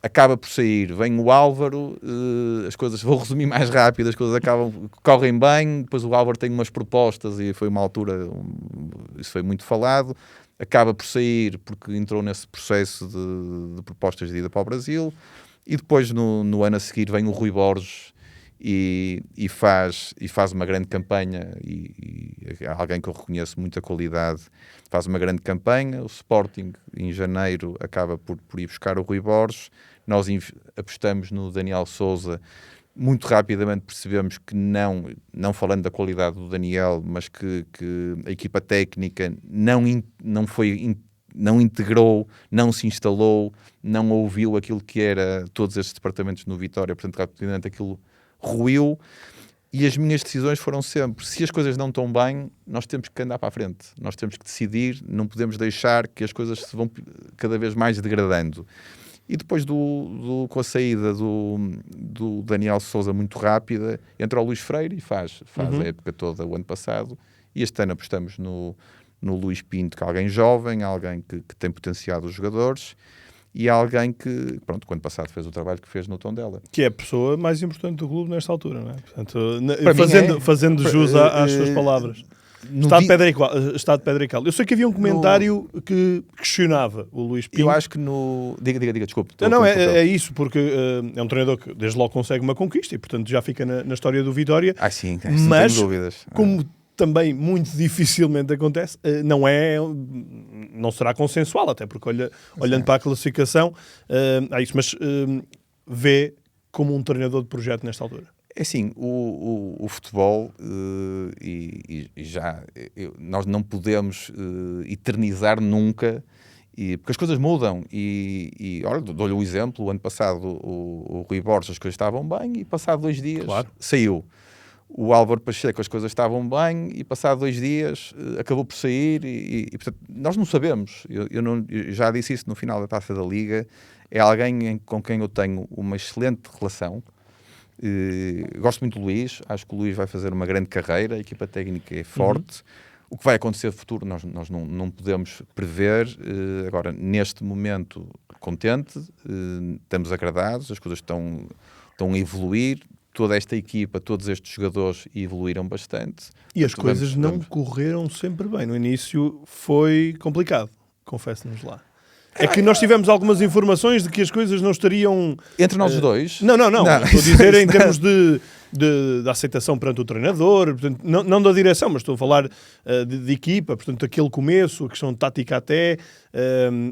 acaba por sair, vem o Álvaro, as coisas, vou resumir mais rápido, as coisas correm bem, depois o Álvaro tem umas propostas e foi uma altura, isso foi muito falado, acaba por sair porque entrou nesse processo de propostas de ida para o Brasil, e depois no ano a seguir vem o Rui Borges e faz uma grande campanha, e alguém que eu reconheço muita qualidade, faz uma grande campanha. O Sporting em janeiro acaba por ir buscar o Rui Borges, nós apostamos no Daniel Sousa, muito rapidamente percebemos que não falando da qualidade do Daniel, mas que a equipa técnica não integrou, não se instalou, não ouviu aquilo que era todos estes departamentos no Vitória, portanto rapidamente aquilo ruiu. E as minhas decisões foram sempre, se as coisas não estão bem, nós temos que andar para a frente, nós temos que decidir, não podemos deixar que as coisas se vão cada vez mais degradando. E depois com a saída do Daniel Sousa muito rápida, entra o Luís Freire e faz a época toda o ano passado, e este ano apostamos no Luís Pinto, que é alguém jovem, alguém que tem potenciado os jogadores, e alguém que, pronto, o ano passado fez o trabalho que fez no Tondela. Que é a pessoa mais importante do clube nesta altura, não é? Portanto, Para fazendo jus às suas palavras. Está de pedra e cal. Eu sei que havia um comentário que questionava o Luís Pinto. Eu acho que Diga, desculpe. É isso, porque é um treinador que desde logo consegue uma conquista e, portanto, já fica na história do Vitória. Sim, mas, não tenho dúvidas. Como também muito dificilmente acontece, não será consensual, até porque olhando para a classificação, mas vê como um treinador de projeto nesta altura. É assim, o futebol, nós não podemos eternizar nunca, porque as coisas mudam. Olha, dou-lhe um exemplo: o ano passado o Rui Borges, as coisas estavam bem, e passado 2 dias saiu. O Álvaro Pacheco, as coisas estavam bem, e passado 2 dias acabou por sair, portanto, nós não sabemos. Eu já disse isso no final da Taça da Liga. É alguém com quem eu tenho uma excelente relação. Gosto muito do Luís, acho que o Luís vai fazer uma grande carreira, a equipa técnica é forte. O que vai acontecer no futuro nós não podemos prever. Agora, neste momento, contente, estamos agradados, as coisas estão a evoluir. Toda esta equipa, todos estes jogadores evoluíram bastante. E as coisas não correram sempre bem. No início foi complicado, confesso-nos lá. É que nós tivemos algumas informações de que as coisas não estariam... Entre nós dois? Não. Estou a dizer em termos de aceitação perante o treinador, portanto, não da direção, mas estou a falar de equipa, portanto, aquele começo, a questão tática até,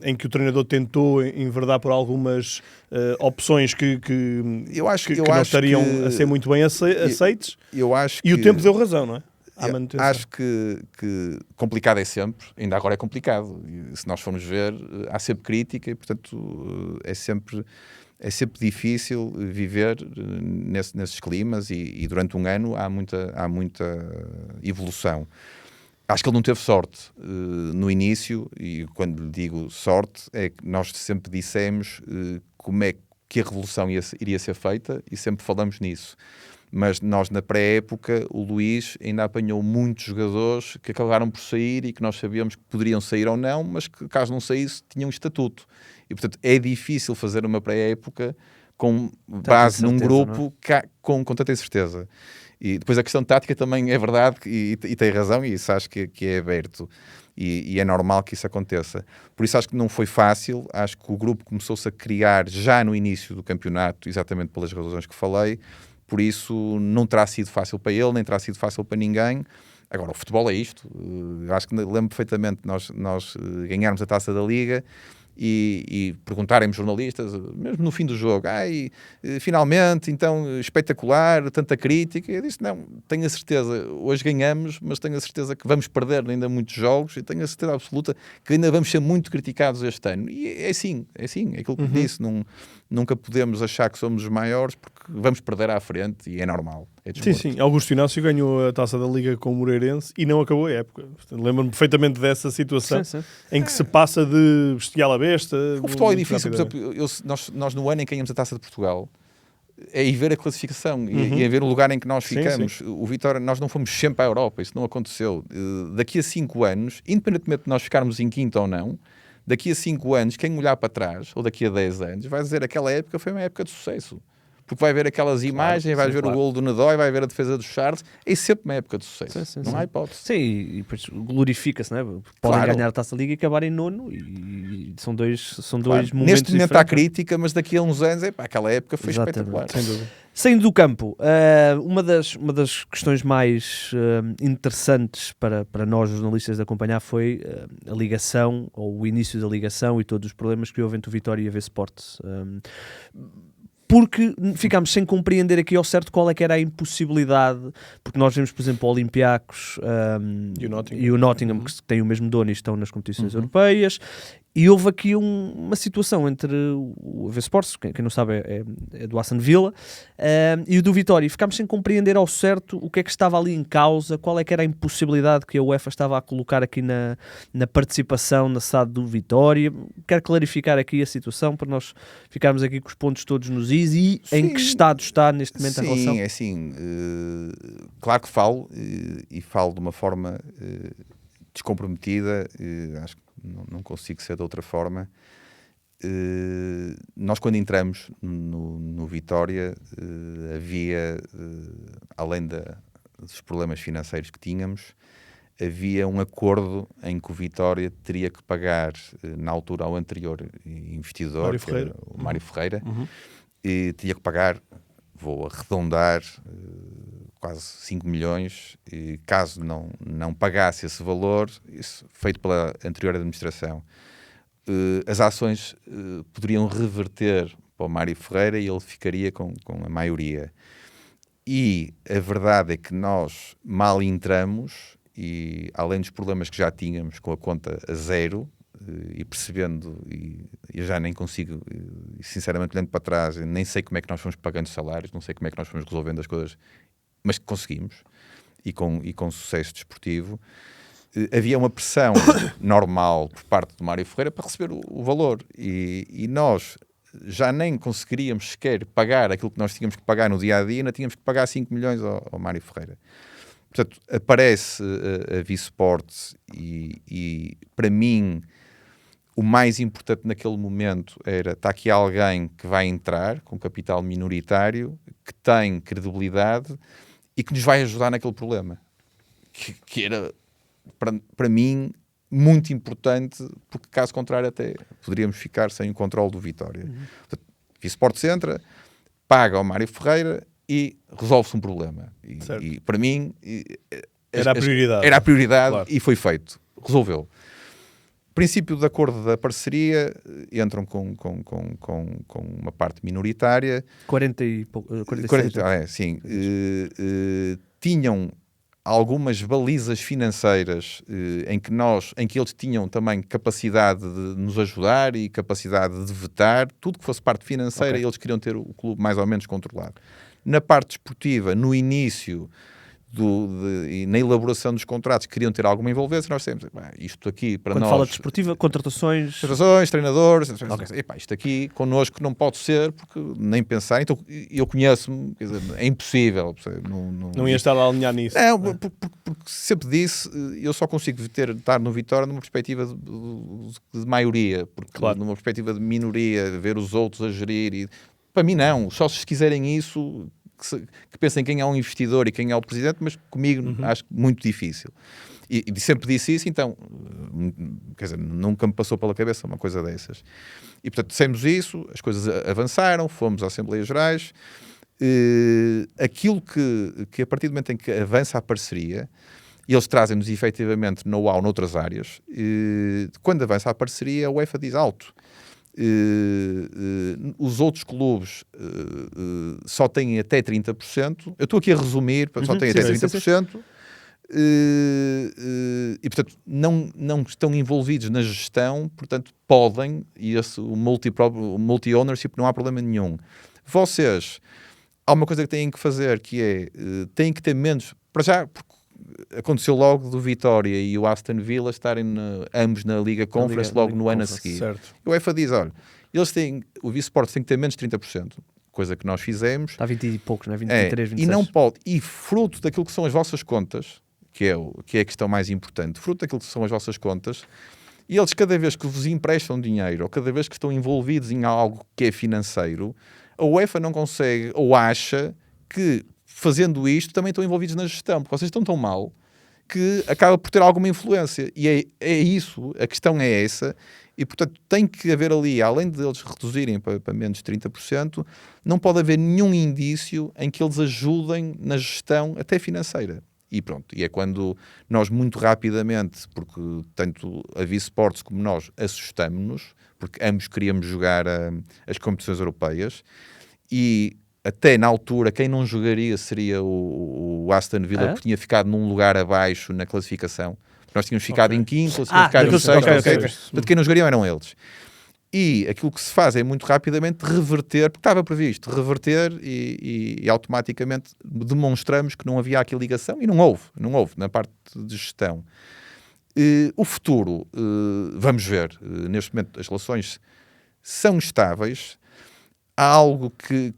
em que o treinador tentou enverdar por algumas opções que não estariam a ser muito bem aceites. E o tempo deu razão, não é? Acho que complicado é sempre, ainda agora é complicado. E, se nós formos ver, há sempre crítica e, portanto, é sempre difícil viver nesses climas e durante um ano há muita evolução. Acho que ele não teve sorte no início, e quando lhe digo sorte, é que nós sempre dissemos como é que a revolução iria ser feita e sempre falamos nisso. Mas nós, na pré-época, o Luís ainda apanhou muitos jogadores que acabaram por sair e que nós sabíamos que poderiam sair ou não, mas que, caso não saísse, tinham estatuto. E, portanto, é difícil fazer uma pré-época com base num certeza, grupo com tanta incerteza. E depois a questão tática também é verdade e tem razão, e isso acho que é aberto. E é normal que isso aconteça. Por isso acho que não foi fácil, acho que o grupo começou-se a criar já no início do campeonato, exatamente pelas razões que falei, por isso não terá sido fácil para ele, nem terá sido fácil para ninguém. Agora, o futebol é isto. Acho que lembro perfeitamente nós ganharmos a Taça da Liga e perguntarem-me jornalistas, mesmo no fim do jogo, finalmente, então, espetacular, tanta crítica. Eu disse, não, tenho a certeza, hoje ganhamos, mas tenho a certeza que vamos perder ainda muitos jogos e tenho a certeza absoluta que ainda vamos ser muito criticados este ano. E é assim, é aquilo que disse, nunca podemos achar que somos os maiores porque vamos perder à frente e é normal. É sim. Augusto Inácio ganhou a Taça da Liga com o Moreirense e não acabou a época. Lembro-me perfeitamente dessa situação em que se passa de bestial a besta. O futebol é difícil, por exemplo, nós no ano em que ganhamos a Taça de Portugal é ir ver a classificação e ver o lugar em que nós ficamos. Sim. O Vitória, nós não fomos sempre à Europa, isso não aconteceu. Daqui a 5 anos, independentemente de nós ficarmos em quinto ou não, daqui a 5 anos, quem olhar para trás, ou daqui a 10 anos, vai dizer que aquela época foi uma época de sucesso. Porque vai ver aquelas imagens, vai ver o golo do Nadói, vai ver a defesa dos Charles. É sempre uma época de sucesso. Não há hipótese. Sim, e depois glorifica-se, não é? Podem ganhar a Taça da Liga e acabar em nono. E são dois momentos neste momento diferentes. há crítica, mas daqui a uns anos, aquela época foi espetacular. Sem dúvida. Saindo do campo, uma das questões mais interessantes para nós jornalistas de acompanhar foi a ligação, ou o início da ligação e todos os problemas que houve entre o Vitória e a V-Sports. Porque ficámos sem compreender aqui ao certo qual é que era a impossibilidade, porque nós vemos, por exemplo, o Olympiacos e o Nottingham, que têm o mesmo dono e estão nas competições europeias, e houve aqui uma situação entre o V-Sports, quem não sabe é do Aston Villa, e o do Vitória, e ficámos sem compreender ao certo o que é que estava ali em causa, qual é que era a impossibilidade que a UEFA estava a colocar aqui na participação na SAD do Vitória. Quero clarificar aqui a situação para nós ficarmos aqui com os pontos todos nos is e em que estado está neste momento a relação. Sim, é assim, claro que falo, e falo de uma forma descomprometida, acho que não consigo ser de outra forma. Nós quando entramos no Vitória havia, além dos problemas financeiros que tínhamos, havia um acordo em que o Vitória teria que pagar, na altura, ao anterior investidor, o Mário Ferreira, e teria que pagar, vou arredondar, quase 5 milhões, e caso não pagasse esse valor, isso feito pela anterior administração, as ações poderiam reverter para o Mário Ferreira e ele ficaria com a maioria. E a verdade é que nós mal entramos e, além dos problemas que já tínhamos com a conta a zero, e percebendo, e eu já nem consigo, sinceramente, olhando para trás, nem sei como é que nós fomos pagando salários, não sei como é que nós fomos resolvendo as coisas, mas que conseguimos, e com sucesso desportivo. Havia uma pressão normal por parte do Mário Ferreira para receber o valor, e nós já nem conseguiríamos sequer pagar aquilo que nós tínhamos que pagar no dia-a-dia, ainda tínhamos que pagar 5 milhões ao Mário Ferreira. Portanto, aparece a V-Sports e para mim o mais importante naquele momento está aqui alguém que vai entrar com capital minoritário, que tem credibilidade e que nos vai ajudar naquele problema. Que era, para mim, muito importante, porque caso contrário até poderíamos ficar sem o controle do Vitória. Portanto, V-Sports entra, paga ao Mário Ferreira e resolve-se um problema. E para mim era a prioridade. Era a prioridade, claro. E foi feito. Resolveu. Princípio de acordo da parceria, entram com uma parte minoritária. 46. Sim. Tinham algumas balizas financeiras em que eles tinham também capacidade de nos ajudar e capacidade de vetar. Tudo que fosse parte financeira, eles queriam ter o clube mais ou menos controlado. Na parte desportiva, no início e na elaboração dos contratos, queriam ter alguma envolvência. Nós temos isto aqui para Quando nós. Quando fala de desportiva, contratações, treinadores, isto aqui connosco não pode ser, porque nem pensar. Então eu conheço-me, quer dizer, é impossível. Não ia estar a alinhar nisso. Porque sempre disse, eu só consigo estar no Vitória numa perspectiva de maioria, porque numa perspectiva de minoria, ver os outros a gerir para mim não. Só se quiserem isso, que pensem quem é um investidor e quem é o presidente, mas comigo acho muito difícil. E sempre disse isso, então, quer dizer, nunca me passou pela cabeça uma coisa dessas. E, portanto, dissemos isso, as coisas avançaram, fomos às Assembleias Gerais. Aquilo que a partir do momento em que avança a parceria, eles trazem-nos efetivamente know-how noutras áreas. Quando avança a parceria, a UEFA diz alto. Os outros clubes só têm até 30%. Eu estou aqui a resumir, só têm até 30%. E portanto não estão envolvidos na gestão, portanto podem, e o multi-ownership não há problema nenhum. Vocês, há uma coisa que têm que fazer, que é, têm que ter menos, para já, porque aconteceu logo do Vitória e o Aston Villa estarem ambos na Liga Conference logo no ano a seguir. Certo. E o UEFA diz, olha, o V-Sports tem que ter menos de 30%, coisa que nós fizemos. Está a 20 e poucos, não é? 23, 26. E não pode, e fruto daquilo que são as vossas contas, que é a questão mais importante, fruto daquilo que são as vossas contas, e eles cada vez que vos emprestam dinheiro, ou cada vez que estão envolvidos em algo que é financeiro, a UEFA não consegue, ou acha que fazendo isto também estão envolvidos na gestão, porque vocês estão tão mal que acaba por ter alguma influência. E é isso, a questão é essa, e portanto tem que haver ali, além de eles reduzirem para menos de 30%, não pode haver nenhum indício em que eles ajudem na gestão até financeira. E pronto, e é quando nós muito rapidamente, porque tanto a V-Sports como nós assustamos-nos, porque ambos queríamos jogar as competições europeias, e até na altura quem não jogaria seria o Aston Villa, porque tinha ficado num lugar abaixo na classificação. Nós tínhamos ficado em quinto, eles tinham ficado em sexto, portanto quem não jogariam eram eles. E aquilo que se faz é muito rapidamente reverter, porque estava previsto, reverter e automaticamente demonstramos que não havia aqui ligação, e não houve na parte de gestão. O futuro, vamos ver, neste momento as relações são estáveis. Há algo que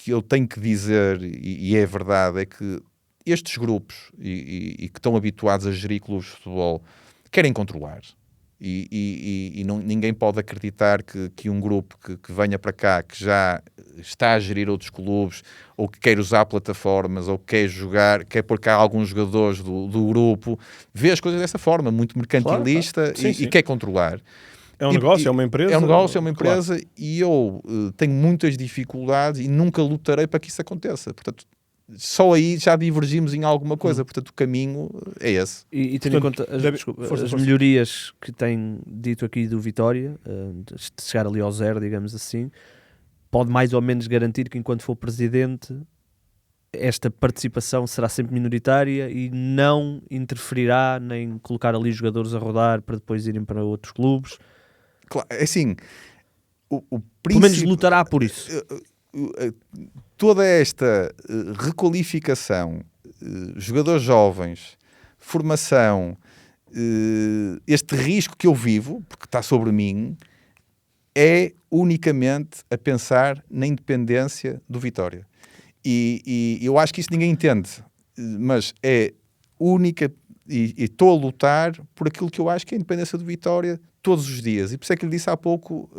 eu tenho que dizer, e é verdade, é que estes grupos, e que estão habituados a gerir clubes de futebol, querem controlar. E ninguém pode acreditar que um grupo que venha para cá, que já está a gerir outros clubes, ou que quer usar plataformas, ou quer jogar, quer pôr cá alguns jogadores do grupo, vê as coisas dessa forma, muito mercantilista, claro. Sim, sim. E quer controlar. É um negócio, é uma empresa. É um negócio, é uma empresa, claro. E eu tenho muitas dificuldades e nunca lutarei para que isso aconteça. Portanto, só aí já divergimos em alguma coisa. Portanto, o caminho é esse. E tendo em conta as melhorias que tem dito aqui do Vitória, de chegar ali ao zero, digamos assim, pode mais ou menos garantir que enquanto for presidente, esta participação será sempre minoritária e não interferirá nem colocar ali jogadores a rodar para depois irem para outros clubes. Claro, assim, pelo menos lutará por isso. Toda esta requalificação, jogadores jovens, formação, este risco que eu vivo, porque está sobre mim, é unicamente a pensar na independência do Vitória. E eu acho que isso ninguém entende, mas é única, e estou a lutar por aquilo que eu acho que é a independência do Vitória todos os dias. E por isso é que lhe disse há pouco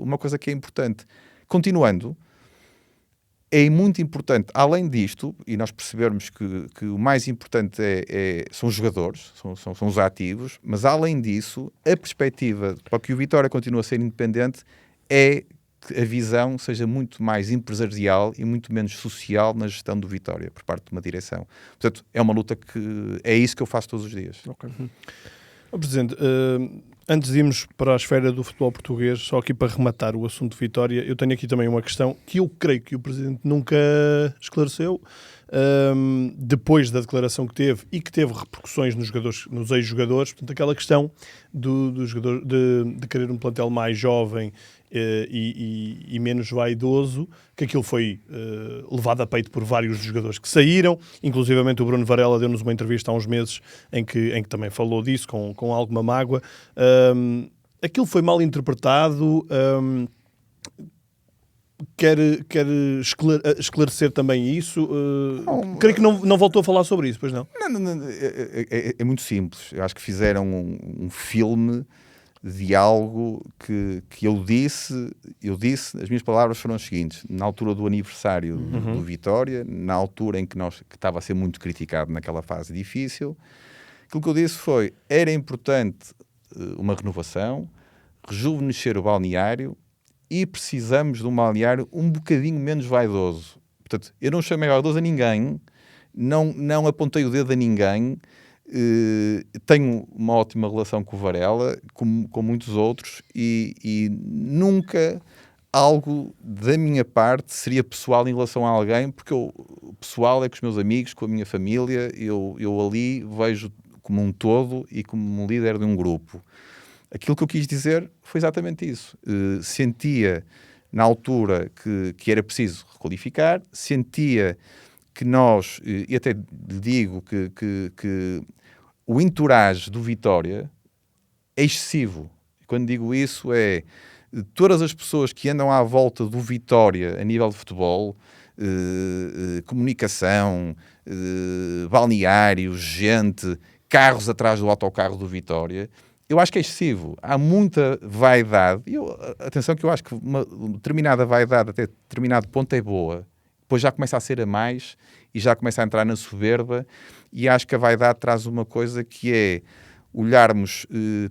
uma coisa que é importante. Continuando, é muito importante, além disto, e nós percebermos que o mais importante são os jogadores, são os ativos, mas além disso, a perspectiva para que o Vitória continue a ser independente é que a visão seja muito mais empresarial e muito menos social na gestão do Vitória, por parte de uma direção. Portanto, é uma luta que é isso que eu faço todos os dias. Okay. Presidente, antes de irmos para a esfera do futebol português, só aqui para rematar o assunto de Vitória, eu tenho aqui também uma questão que eu creio que o Presidente nunca esclareceu, depois da declaração que teve e que teve repercussões nos ex-jogadores, portanto, aquela questão do jogador de querer um plantel mais jovem e menos vaidoso, que aquilo foi levado a peito por vários dos jogadores que saíram, inclusivamente o Bruno Varela deu-nos uma entrevista há uns meses em que também falou disso com alguma mágoa. Aquilo foi mal interpretado. Quer esclarecer também isso? Creio que não voltou a falar sobre isso, pois não? Não, é muito simples. Eu acho que fizeram um filme de algo que eu disse, as minhas palavras foram as seguintes, na altura do aniversário do Vitória, na altura em que estava a ser muito criticado naquela fase difícil, aquilo que eu disse foi, era importante uma renovação, rejuvenescer o balneário e precisamos de um balneário um bocadinho menos vaidoso. Portanto, eu não chamei vaidoso a ninguém, não apontei o dedo a ninguém, tenho uma ótima relação com o Varela, com muitos outros, e nunca algo da minha parte seria pessoal em relação a alguém, porque o pessoal é com os meus amigos, com a minha família, eu ali vejo como um todo e como um líder de um grupo. Aquilo que eu quis dizer foi exatamente isso. Sentia na altura que era preciso requalificar, sentia que nós, e até digo que o entourage do Vitória é excessivo. Quando digo isso todas as pessoas que andam à volta do Vitória a nível de futebol, comunicação, balneário, gente, carros atrás do autocarro do Vitória, eu acho que é excessivo. Há muita vaidade. Atenção que eu acho que uma determinada vaidade até determinado ponto é boa. Depois já começa a ser a mais e já começa a entrar na soberba, e acho que a vaidade traz uma coisa que é olharmos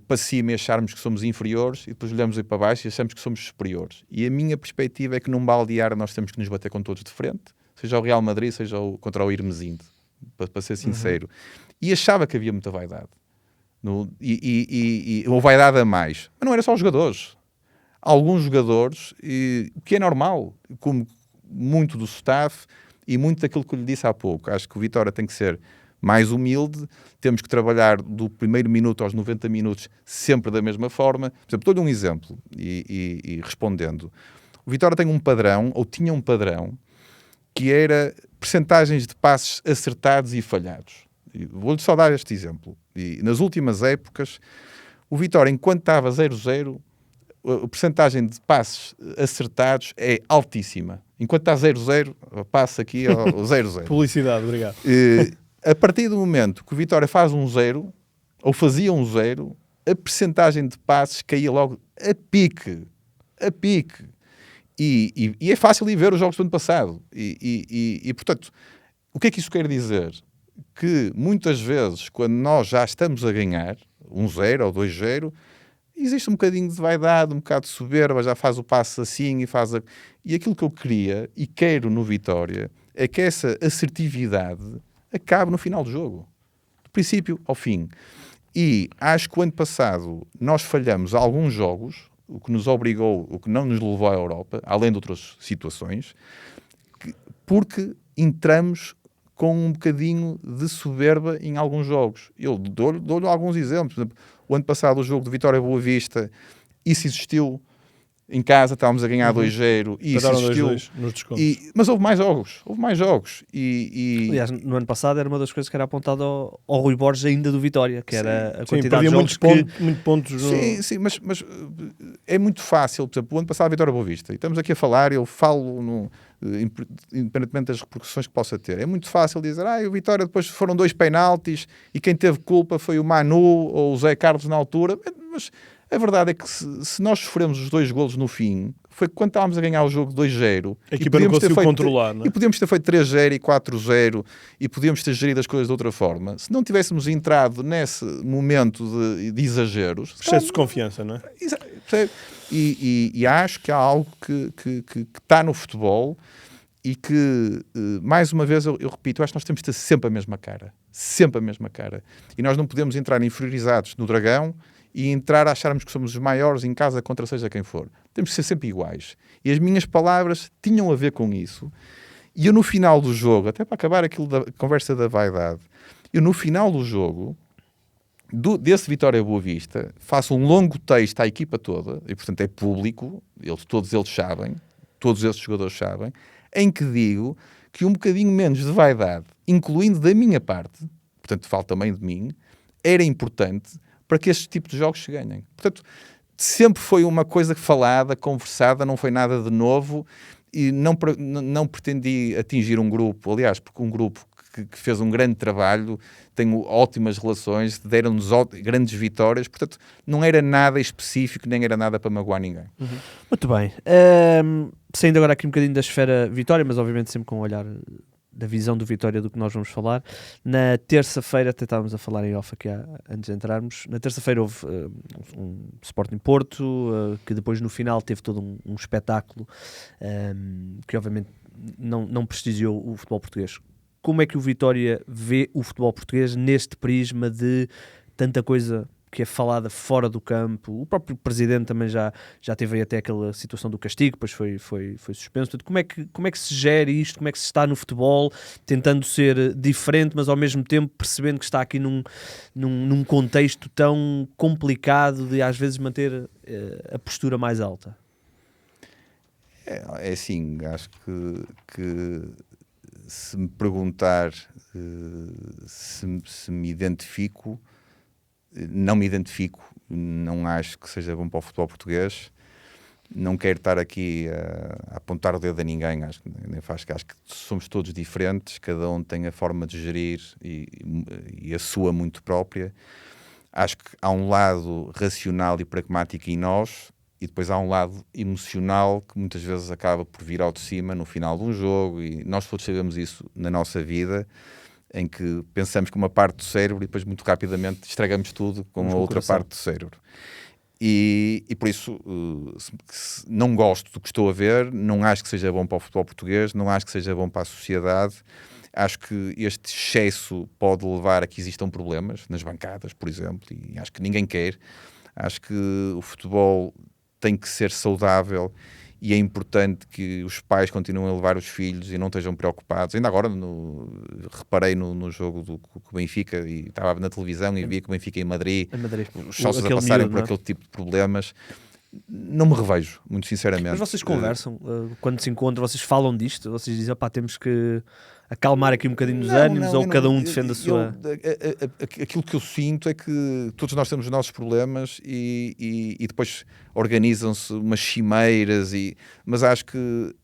para cima e acharmos que somos inferiores, e depois olhamos aí para baixo e achamos que somos superiores. E a minha perspectiva é que num balneário nós temos que nos bater com todos de frente, seja o Real Madrid, seja contra o Irmesinde, para ser sincero. E achava que havia muita vaidade. Ou vaidade a mais. Mas não era só os jogadores. Alguns jogadores, o que é normal, como muito do staff e muito daquilo que eu lhe disse há pouco. Acho que o Vitória tem que ser mais humilde, temos que trabalhar do primeiro minuto aos 90 minutos sempre da mesma forma. Por exemplo, dou-lhe um exemplo e respondendo. O Vitória tem um padrão, ou tinha um padrão, que era percentagens de passes acertados e falhados. Vou-lhe só dar este exemplo. E nas últimas épocas, o Vitória, enquanto estava 0-0, a percentagem de passes acertados é altíssima. Enquanto está 0-0, passa aqui ao 0-0. Publicidade, obrigado. A partir do momento que o Vitória faz um 0, ou fazia um 0, a percentagem de passes caía logo a pique. A pique. E é fácil ir ver os jogos do ano passado. Portanto, o que é que isso quer dizer? Que muitas vezes, quando nós já estamos a ganhar 1-0 ou 2-0, existe um bocadinho de vaidade, um bocado de soberba, já faz o passo assim e aquilo que eu queria e quero no Vitória é que essa assertividade acabe no final do jogo, do princípio ao fim. E acho que o ano passado nós falhamos alguns jogos, o que nos obrigou, o que não nos levou à Europa, além de outras situações, porque entramos com um bocadinho de soberba em alguns jogos. Eu dou-lhe alguns exemplos. Por exemplo, o ano passado o jogo de Vitória Boa Vista, isso existiu. Em casa estávamos a ganhar 2-0 e isso existiu. 2-2 nos descontos. Mas houve mais jogos. Aliás, no ano passado era uma das coisas que era apontada ao Rui Borges ainda do Vitória, que era a Sim, quantidade de jogos muitos pontos. Sim, mas é muito fácil. Por exemplo, o ano passado a Vitória Boa Vista, e estamos aqui a falar, eu falo independentemente das repercussões que possa ter. É muito fácil dizer, o Vitória depois foram 2 penaltis e quem teve culpa foi o Manu ou o Zé Carlos na altura, mas a verdade é que se nós sofremos os 2 golos no fim, foi quando estávamos a ganhar o jogo 2-0. A equipa não conseguiu controlar, não é? E podíamos ter feito 3-0 e 4-0 e podíamos ter gerido as coisas de outra forma. Se não tivéssemos entrado nesse momento de exageros... Excesso de confiança, não é? E acho que há algo que está no futebol e que, mais uma vez, eu repito, acho que nós temos de ter sempre a mesma cara. Sempre a mesma cara. E nós não podemos entrar inferiorizados no Dragão e entrar a acharmos que somos os maiores em casa contra seja quem for. Temos que ser sempre iguais. E as minhas palavras tinham a ver com isso. E eu no final do jogo, até para acabar aquilo da conversa da vaidade, eu no final do jogo, desse Vitória Boa Vista, faço um longo texto à equipa toda, e portanto é público, todos eles sabem, todos esses jogadores sabem, em que digo que um bocadinho menos de vaidade, incluindo da minha parte, portanto falo também de mim, era importante para que este tipo de jogos se ganhem. Portanto, sempre foi uma coisa falada, conversada, não foi nada de novo e não pretendi atingir um grupo, aliás, porque um grupo que fez um grande trabalho, tenho ótimas relações, deram-nos grandes vitórias, portanto, não era nada específico, nem era nada para magoar ninguém. Muito bem. Saindo agora aqui um bocadinho da esfera Vitória, mas obviamente sempre com um olhar da visão do Vitória do que nós vamos falar. Na terça-feira, até estávamos a falar em off aqui antes de entrarmos, na terça-feira houve um Sporting Porto, que depois no final teve todo um espetáculo que obviamente não prestigiou o futebol português. Como é que o Vitória vê o futebol português neste prisma de tanta coisa que é falada fora do campo? O próprio presidente também já teve aí até aquela situação do castigo, depois foi suspenso. Portanto, como é que se gera isto? Como é que se está no futebol, tentando ser diferente, mas ao mesmo tempo percebendo que está aqui num contexto tão complicado de às vezes manter a postura mais alta? É assim, acho que se me perguntar se me identifico, não me identifico, não acho que seja bom para o futebol português. Não quero estar aqui a apontar o dedo a ninguém, acho que somos todos diferentes, cada um tem a forma de gerir e a sua muito própria. Acho que há um lado racional e pragmático em nós, e depois há um lado emocional que muitas vezes acaba por vir ao de cima no final de um jogo, e nós todos sabemos isso na nossa vida, em que pensamos com uma parte do cérebro e depois muito rapidamente estragamos tudo com a outra parte do cérebro. E por isso não gosto do que estou a ver, não acho que seja bom para o futebol português, não acho que seja bom para a sociedade. Acho que este excesso pode levar a que existam problemas nas bancadas, por exemplo, e acho que ninguém quer. Acho que o futebol tem que ser saudável e é importante que os pais continuem a levar os filhos e não estejam preocupados. Ainda agora reparei no jogo do Benfica, e estava na televisão e vi que o Benfica em Madrid, os sócios a passarem por aquele tipo de problemas. Não me revejo, muito sinceramente. Mas vocês conversam, quando se encontram, vocês falam disto? Vocês dizem, temos que acalmar aqui um bocadinho os ânimos, ou cada um defende a sua... Aquilo que eu sinto é que todos nós temos os nossos problemas e depois organizam-se umas cimeiras, mas acho que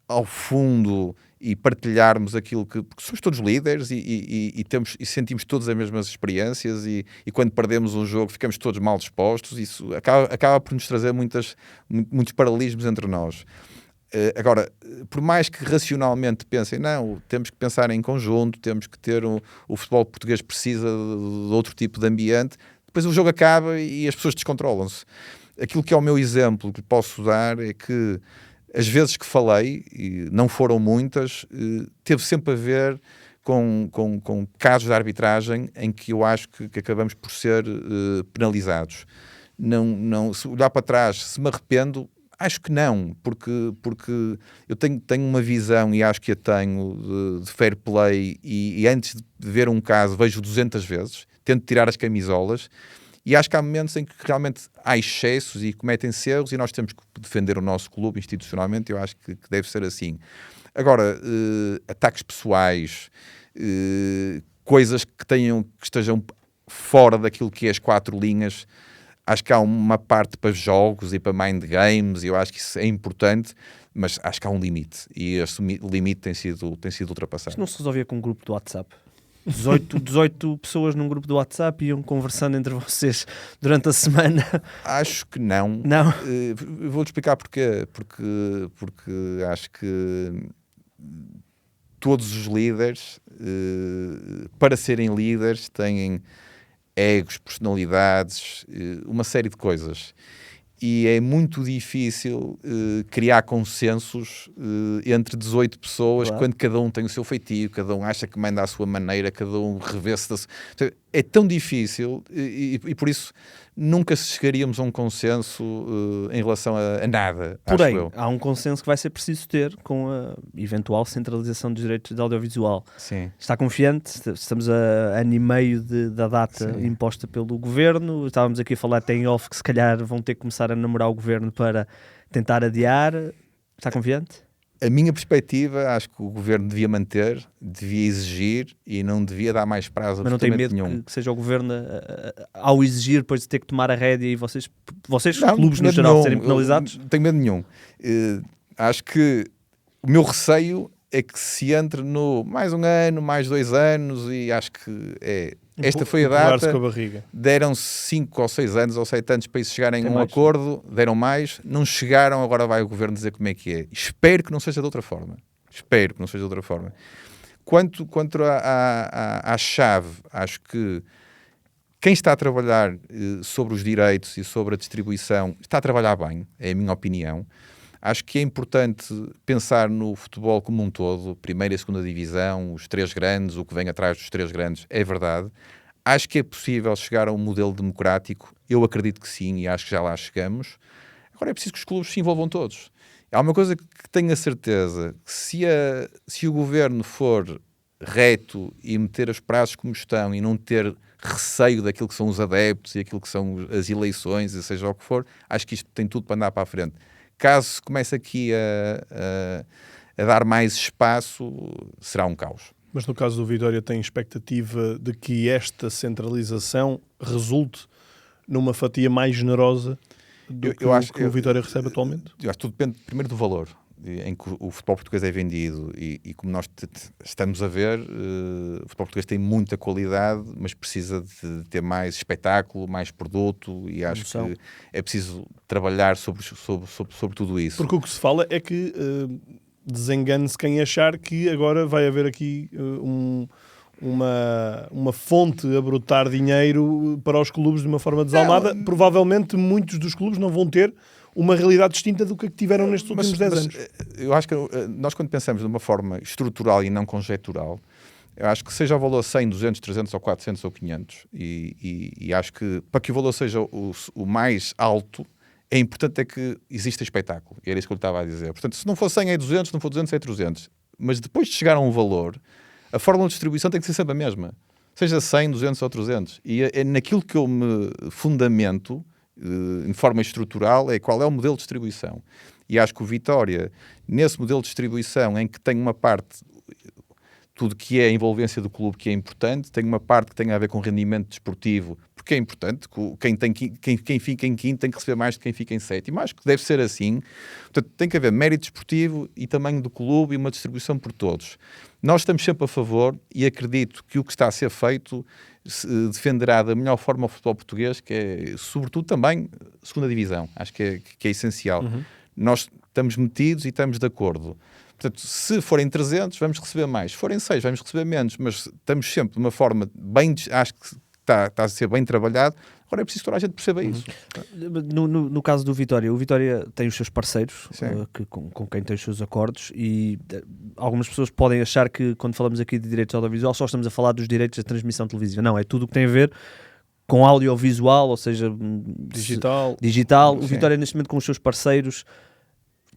ao fundo, e partilharmos aquilo porque somos todos líderes e sentimos todas as mesmas experiências, e quando perdemos um jogo ficamos todos mal dispostos, isso acaba por nos trazer muitos paralelismos entre nós. Agora, por mais que racionalmente pensem, não, temos que pensar em conjunto, temos que ter o futebol português precisa de outro tipo de ambiente, depois o jogo acaba e as pessoas descontrolam-se. Aquilo que é o meu exemplo que posso dar é que as vezes que falei, e não foram muitas, teve sempre a ver com casos de arbitragem em que eu acho que acabamos por ser penalizados. Não, se olhar para trás, se me arrependo, acho que não, porque eu tenho uma visão, e acho que a tenho, de fair play, e antes de ver um caso vejo 200 vezes, tento tirar as camisolas, e acho que há momentos em que realmente há excessos e cometem-se erros, e nós temos que defender o nosso clube institucionalmente. Eu acho que deve ser assim. Agora, ataques pessoais, coisas que estejam fora daquilo que é as 4 linhas, acho que há uma parte para jogos e para mind games, e eu acho que isso é importante, mas acho que há um limite, e esse limite tem sido ultrapassado. Isto não se resolvia com um grupo do WhatsApp? 18 pessoas num grupo do WhatsApp iam conversando entre vocês durante a semana? Acho que não. Não? Vou-te explicar porquê. Porque acho que todos os líderes, para serem líderes, têm egos, personalidades, uma série de coisas. E é muito difícil criar consensos entre 18 pessoas, claro, quando cada um tem o seu feitio, cada um acha que manda à sua maneira, cada um revê-se é tão difícil, e por isso nunca chegaríamos a um consenso em relação a nada. Porém, acho eu. Há um consenso que vai ser preciso ter com a eventual centralização dos direitos de audiovisual. Sim. Está confiante? Estamos a ano e meio da data, sim, imposta pelo governo. Estávamos aqui a falar até em off que se calhar vão ter que começar a namorar o governo para tentar adiar. Está confiante? A minha perspectiva, acho que o governo devia manter, devia exigir, e não devia dar mais prazo. Mas não tem medo que seja o governo, ao exigir, depois de ter que tomar a rédea, e vocês não, clubes no geral, serem penalizados? Não tenho medo nenhum. Acho que o meu receio é que se entre no mais um ano, mais 2 anos, e acho que esta foi a data. Com a barriga. Deram 5 ou 6 anos ou 7 anos para isso chegarem a um mais, acordo, deram mais, não chegaram, agora vai o governo dizer como é que é. Espero que não seja de outra forma. Quanto à chave, acho que quem está a trabalhar sobre os direitos e sobre a distribuição está a trabalhar bem, é a minha opinião. Acho que é importante pensar no futebol como um todo, primeira e segunda divisão, os 3 grandes, o que vem atrás dos 3 grandes, é verdade. Acho que é possível chegar a um modelo democrático, eu acredito que sim, e acho que já lá chegamos. Agora é preciso que os clubes se envolvam todos. Há uma coisa que tenho a certeza, que se o governo for reto e meter os prazos como estão e não ter receio daquilo que são os adeptos e aquilo que são as eleições, e seja o que for, acho que isto tem tudo para andar para a frente. Caso se comece aqui a dar mais espaço, será um caos. Mas no caso do Vitória tem expectativa de que esta centralização resulte numa fatia mais generosa do que o Vitória recebe atualmente? Eu acho que tudo depende primeiro do valor em que o futebol português é vendido e como nós estamos a ver, o futebol português tem muita qualidade, mas precisa de ter mais espetáculo, mais produto, e acho que é preciso trabalhar sobre tudo isso. Porque o que se fala é que desengane-se quem achar que agora vai haver aqui uma fonte a brotar dinheiro para os clubes de uma forma desalmada. Provavelmente muitos dos clubes não vão ter uma realidade distinta do que tiveram nestes últimos 10 anos. Eu acho que nós, quando pensamos de uma forma estrutural e não conjectural, eu acho que seja o valor 100, 200, 300 ou 400 ou 500, e acho que para que o valor seja o mais alto, é importante que exista espetáculo. Era isso que eu lhe estava a dizer. Portanto, se não for 100 é 200, se não for 200 é 300. Mas depois de chegar a um valor, a fórmula de distribuição tem que ser sempre a mesma. Seja 100, 200 ou 300. E é naquilo que eu me fundamento, em forma estrutural, é qual é o modelo de distribuição. E acho que o Vitória, nesse modelo de distribuição em que tem uma parte, tudo que é a envolvência do clube, que é importante, tem uma parte que tem a ver com rendimento desportivo, porque é importante, quem fica em quinto tem que receber mais de quem fica em sétimo. Acho que deve ser assim. Portanto, tem que haver mérito desportivo e tamanho do clube e uma distribuição por todos. Nós estamos sempre a favor e acredito que o que está a ser feito defenderá da melhor forma o futebol português, que é, sobretudo, também segunda divisão. Acho que é essencial. Nós estamos metidos e estamos de acordo. Portanto, se forem 300, vamos receber mais. Se forem 6, vamos receber menos. Mas estamos sempre de uma forma bem... Acho que está a ser bem trabalhado. Agora é preciso que toda a gente perceba isso. No caso do Vitória, o Vitória tem os seus parceiros, com quem tem os seus acordos, e algumas pessoas podem achar que, quando falamos aqui de direitos audiovisuais, só estamos a falar dos direitos da transmissão televisiva. Não, é tudo o que tem a ver com audiovisual, ou seja, digital. O Vitória, neste momento, com os seus parceiros,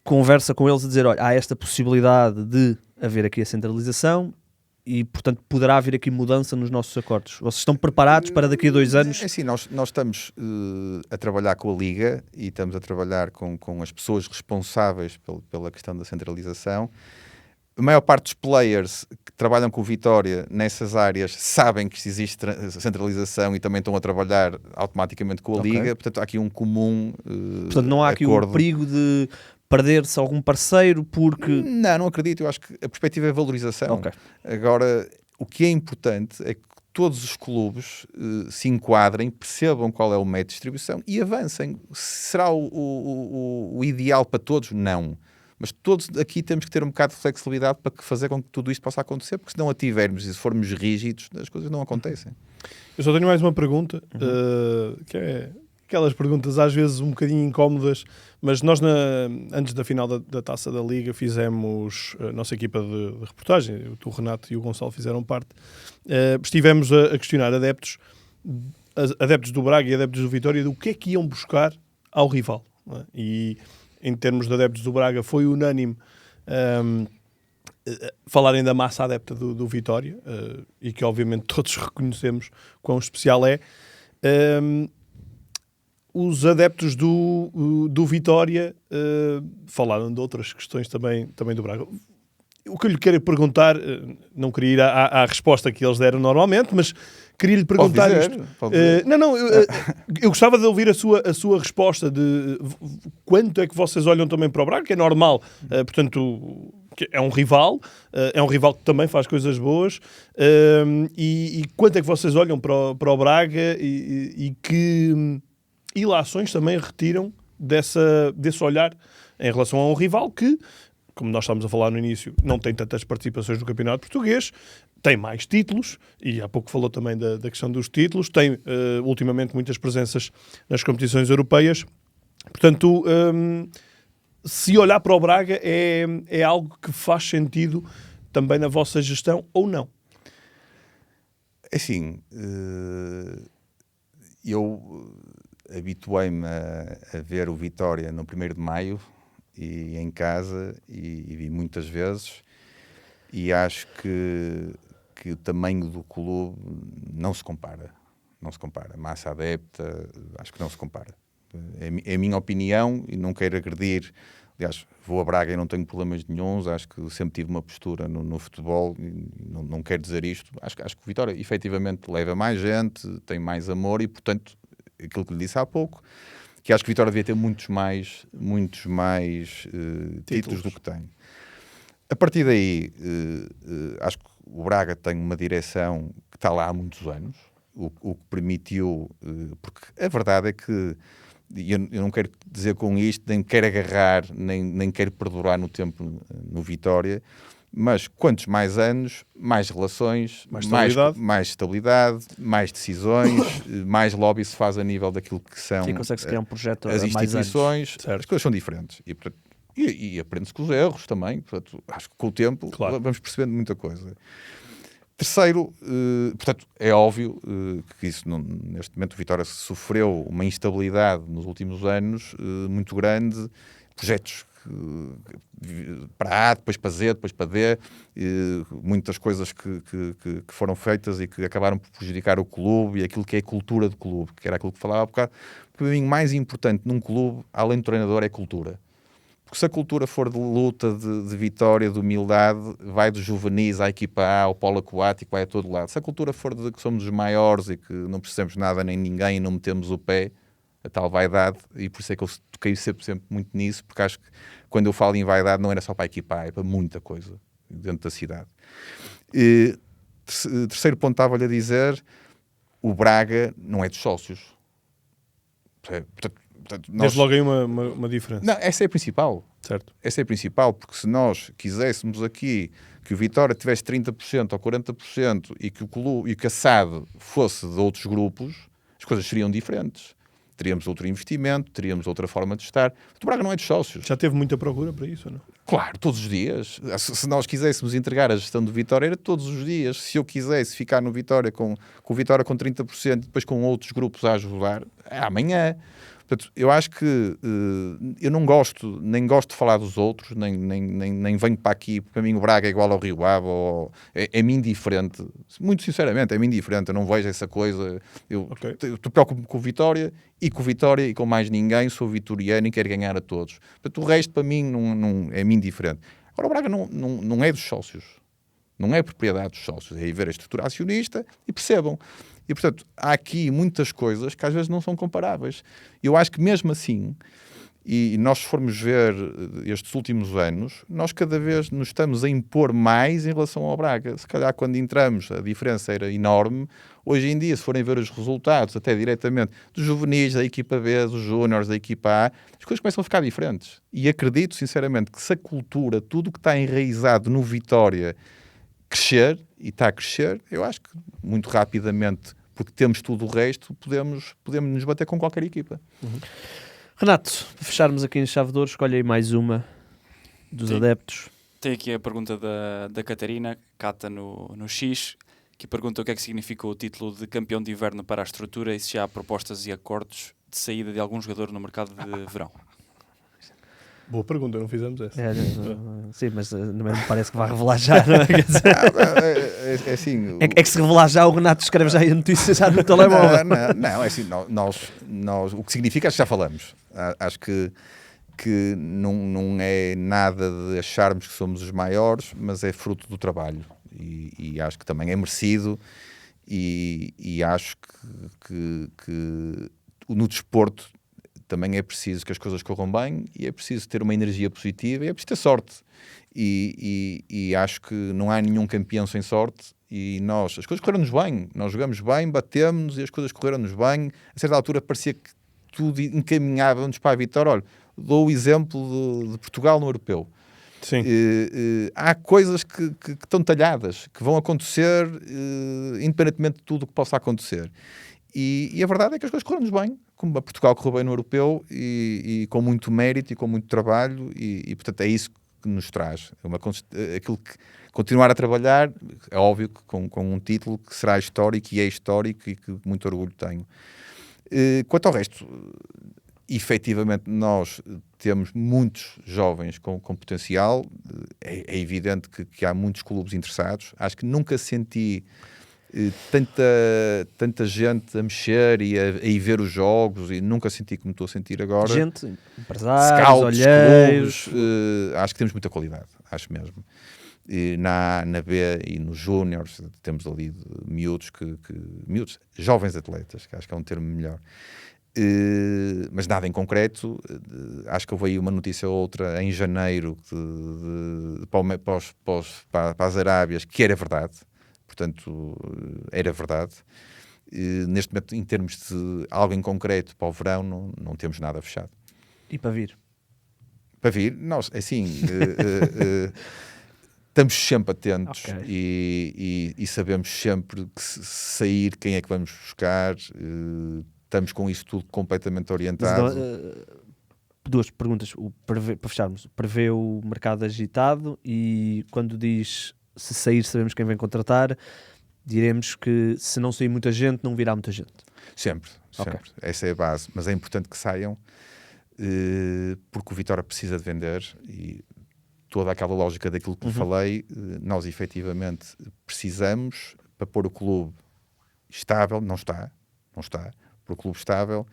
conversa com eles a dizer, olha, há esta possibilidade de haver aqui a centralização e, portanto, poderá haver aqui mudança nos nossos acordos. Vocês estão preparados para daqui a 2 anos? É assim, nós estamos a trabalhar com a Liga e estamos a trabalhar com as pessoas responsáveis pela questão da centralização. A maior parte dos players que trabalham com o Vitória nessas áreas sabem que existe centralização e também estão a trabalhar automaticamente com a Liga. Portanto, há aqui um comum portanto, não há aqui o perigo de perder-se algum parceiro porque... Não acredito. Eu acho que a perspectiva é valorização. Agora, o que é importante é que todos os clubes se enquadrem, percebam qual é o método de distribuição e avancem. Será o ideal para todos? Não. Mas todos aqui temos que ter um bocado de flexibilidade para fazer com que tudo isto possa acontecer, porque se não a tivermos e se formos rígidos, as coisas não acontecem. Eu só tenho mais uma pergunta, que é aquelas perguntas às vezes um bocadinho incómodas, mas nós antes da final da Taça da Liga fizemos, a nossa equipa de reportagem, o Renato e o Gonçalo fizeram parte, estivemos a questionar adeptos do Braga e adeptos do Vitória do que é que iam buscar ao rival. Não é? E em termos de adeptos do Braga foi unânime falarem da massa adepta do Vitória, e que obviamente todos reconhecemos quão especial é. Os adeptos do Vitória falaram de outras questões também do Braga. O que eu lhe quero perguntar, não queria ir à resposta que eles deram normalmente, mas queria-lhe perguntar isto. Eu gostava de ouvir a sua resposta de quanto é que vocês olham também para o Braga, que é normal. Portanto, que é um rival que também faz coisas boas, e quanto é que vocês olham para o Braga e que ilações também retiram desse olhar em relação a um rival que, como nós estávamos a falar no início, não tem tantas participações no campeonato português, tem mais títulos, e há pouco falou também da questão dos títulos, tem ultimamente muitas presenças nas competições europeias. Portanto, se olhar para o Braga é algo que faz sentido também na vossa gestão ou não? Assim, eu habituei-me a ver o Vitória no 1º de Maio e em casa e vi muitas vezes, e acho que o tamanho do clube não se compara. Massa adepta, acho que não se compara. É a minha opinião e não quero agredir. Aliás, vou a Braga e não tenho problemas nenhuns. Acho que sempre tive uma postura no futebol e não quero dizer isto. Acho que o Vitória efetivamente leva mais gente, tem mais amor e, portanto, aquilo que lhe disse há pouco, que acho que o Vitória devia ter muitos mais títulos do que tem. A partir daí, acho que o Braga tem uma direção que está lá há muitos anos, o que permitiu, porque a verdade é que, eu não quero dizer com isto, nem quero agarrar, nem quero perdurar no tempo no Vitória, mas quantos mais anos, mais relações, mais estabilidade, mais decisões, mais lobby se faz a nível daquilo que são consegue-se criar um projeto as instituições, mais as coisas são diferentes. E, portanto, e aprende-se com os erros também. Portanto, acho que com o tempo vamos percebendo muita coisa. Terceiro, portanto, é óbvio que isso neste momento o Vitória sofreu uma instabilidade nos últimos anos muito grande, projetos para A, depois para Z, depois para D, muitas coisas que foram feitas e que acabaram por prejudicar o clube e aquilo que é a cultura do clube, que era aquilo que falava há bocado. Para mim, mais importante num clube, além do treinador, é cultura. Porque se a cultura for de luta, de vitória, de humildade, vai dos juvenis à equipa A, ao polo aquático, vai a todo lado. Se a cultura for de que somos os maiores e que não precisamos nada nem ninguém e não metemos o pé, a tal vaidade, e por isso é que eu toquei sempre muito nisso, porque acho que quando eu falo em vaidade não era só para a equipa A, é para muita coisa dentro da cidade. E, terceiro ponto, estava-lhe a dizer, o Braga não é dos sócios. Portanto, Desde logo aí uma diferença. Não, essa é a principal. Certo. Essa é a principal, porque se nós quiséssemos aqui que o Vitória tivesse 30% ou 40% e que o clube, e que a SAD fosse de outros grupos, as coisas seriam diferentes. Teríamos outro investimento, teríamos outra forma de estar. O Braga não é dos sócios. Já teve muita procura para isso ou não? Claro, todos os dias. Se nós quiséssemos entregar a gestão do Vitória, era todos os dias. Se eu quisesse ficar no Vitória com o Vitória com 30% e depois com outros grupos a ajudar, é amanhã. Portanto, eu acho que eu nem gosto de falar dos outros, nem venho para aqui, porque para mim o Braga é igual ao Rio Ave, é-me indiferente, muito sinceramente, é-me indiferente, eu não vejo essa coisa, eu preocupo-me com o Vitória e com mais ninguém, sou vitoriano e quero ganhar a todos. Portanto, o resto para mim não é-me indiferente. Agora, o Braga não é dos sócios, não é propriedade dos sócios, é ir ver a estrutura acionista e percebam. E, portanto, há aqui muitas coisas que às vezes não são comparáveis. Eu acho que mesmo assim, e nós se formos ver estes últimos anos, nós cada vez nos estamos a impor mais em relação ao Braga. Se calhar quando entramos a diferença era enorme. Hoje em dia, se forem ver os resultados, até diretamente dos juvenis, da equipa B, dos júniores, da equipa A, as coisas começam a ficar diferentes. E acredito sinceramente que se a cultura, tudo o que está enraizado no Vitória, crescer, e está a crescer, eu acho que muito rapidamente, porque temos tudo o resto, podemos nos bater com qualquer equipa. Uhum. Renato, para fecharmos aqui em chave de ouro, escolhe aí mais uma dos adeptos. Tem aqui a pergunta da Catarina, Cata no X, que pergunta o que é que significa o título de campeão de inverno para a estrutura e se já há propostas e acordos de saída de algum jogador no mercado de verão. Boa pergunta, não fizemos essa. Sim, mas não me parece que vai revelar já, não é? Quer dizer, é assim... é que se revelar já, o Renato escreve já aí a notícia já no telemóvel. Não, é assim, nós o que significa, acho que já falamos. Acho que não é nada de acharmos que somos os maiores, mas é fruto do trabalho. E acho que também é merecido e acho que no desporto também é preciso que as coisas corram bem e é preciso ter uma energia positiva e é preciso ter sorte. E acho que não há nenhum campeão sem sorte e as coisas correram-nos bem, nós jogamos bem, batemos e as coisas correram-nos bem. A certa altura parecia que tudo encaminhava-nos para a vitória. Olha, dou o exemplo de Portugal no Europeu. Sim. Há coisas que estão talhadas, que vão acontecer independentemente de tudo o que possa acontecer. E a verdade é que as coisas correram-nos bem, como a Portugal correu bem no Europeu e com muito mérito e com muito trabalho e portanto é isso que nos traz. Aquilo que continuar a trabalhar, é óbvio que com um título que será histórico e é histórico e que muito orgulho tenho. Quanto ao resto, efetivamente nós temos muitos jovens com potencial, é evidente que há muitos clubes interessados, acho que nunca senti tanta gente a mexer e a ir ver os jogos e nunca senti como estou a sentir agora. Gente, empresários, Scouts, olheiros. clubes, acho que temos muita qualidade, acho mesmo. E na B e nos Júniors temos ali miúdos, miúdos, jovens atletas, que acho que é um termo melhor. Mas nada em concreto. Acho que houve aí uma notícia ou outra em janeiro para as Arábias que era verdade, portanto era verdade. Neste momento, em termos de algo em concreto para o verão, não temos nada fechado. E para vir? Para vir, nós, assim, estamos sempre atentos. Ok. E sabemos sempre que se sair, quem é que vamos buscar. Estamos com isso tudo completamente orientado. Duas perguntas para fecharmos. Prevê o mercado agitado e quando diz se sair sabemos quem vem contratar, diremos que se não sair muita gente, não virá muita gente. Sempre. Ok. Essa é a base. Mas é importante que saiam porque o Vitória precisa de vender e toda aquela lógica daquilo que falei, nós efetivamente precisamos para pôr o clube estável, não está, para o clube estável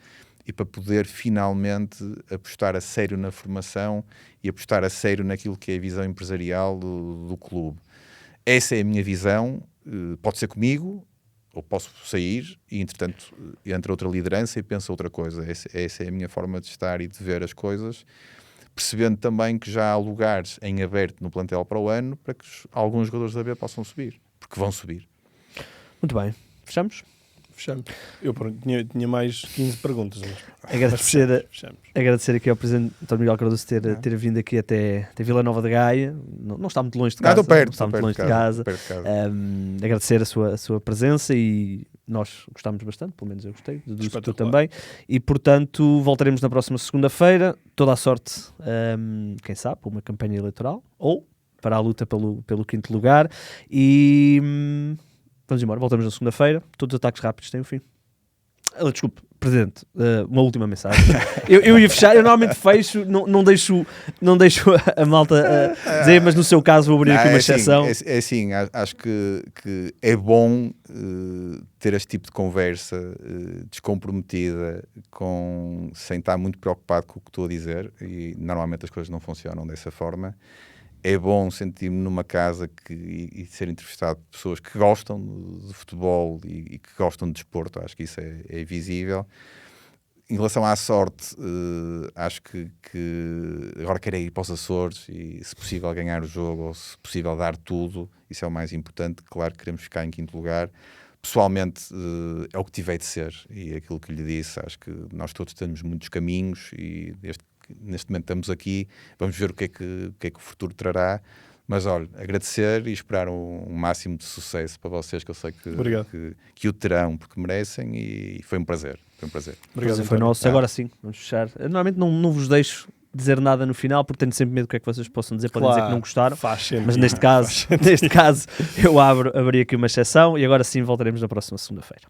e para poder finalmente apostar a sério na formação e apostar a sério naquilo que é a visão empresarial do clube. Essa é a minha visão, pode ser comigo ou posso sair e entretanto entra outra liderança e pensa outra coisa. Essa é a minha forma de estar e de ver as coisas, percebendo também que já há lugares em aberto no plantel para o ano para que alguns jogadores da B possam subir, porque vão subir. Muito bem, fechamos? Fechamos. Eu tinha mais 15 perguntas. Mas fechamos. Agradecer aqui ao Presidente António Miguel Cardoso ter vindo aqui até Vila Nova de Gaia. Não está muito longe de casa. Estou perto de casa. Agradecer a sua presença e nós gostámos bastante, pelo menos eu gostei, tu também. E portanto voltaremos na próxima segunda-feira. Toda a sorte, quem sabe, para uma campanha eleitoral ou para a luta pelo 5º lugar. E vamos embora, voltamos na segunda-feira. Todos os ataques rápidos têm um fim. Desculpe, Presidente, uma última mensagem. eu ia fechar, eu normalmente fecho, não deixo a malta dizer, mas no seu caso vou abrir aqui uma exceção. É assim, acho que é bom ter este tipo de conversa descomprometida, sem estar muito preocupado com o que estou a dizer, e normalmente as coisas não funcionam dessa forma. É bom sentir-me numa casa e ser entrevistado por pessoas que gostam de futebol e que gostam de desporto. Acho que isso é visível. Em relação à sorte, acho que agora quero ir para os Açores e, se possível, ganhar o jogo ou, se possível, dar tudo. Isso é o mais importante. Claro que queremos ficar em 5º lugar. Pessoalmente, é o que tive de ser. E aquilo que lhe disse, acho que nós todos temos muitos caminhos e neste momento estamos aqui, vamos ver o que é que o futuro trará, mas olha, agradecer e esperar um máximo de sucesso para vocês, que eu sei que o terão, porque merecem, e foi um prazer. Obrigado, foi nosso. Agora sim, vamos fechar. Eu, normalmente não vos deixo dizer nada no final, porque tenho sempre medo do que é que vocês possam dizer. Podem dizer que não gostaram, mas neste caso eu abri aqui uma exceção e agora sim voltaremos na próxima segunda-feira.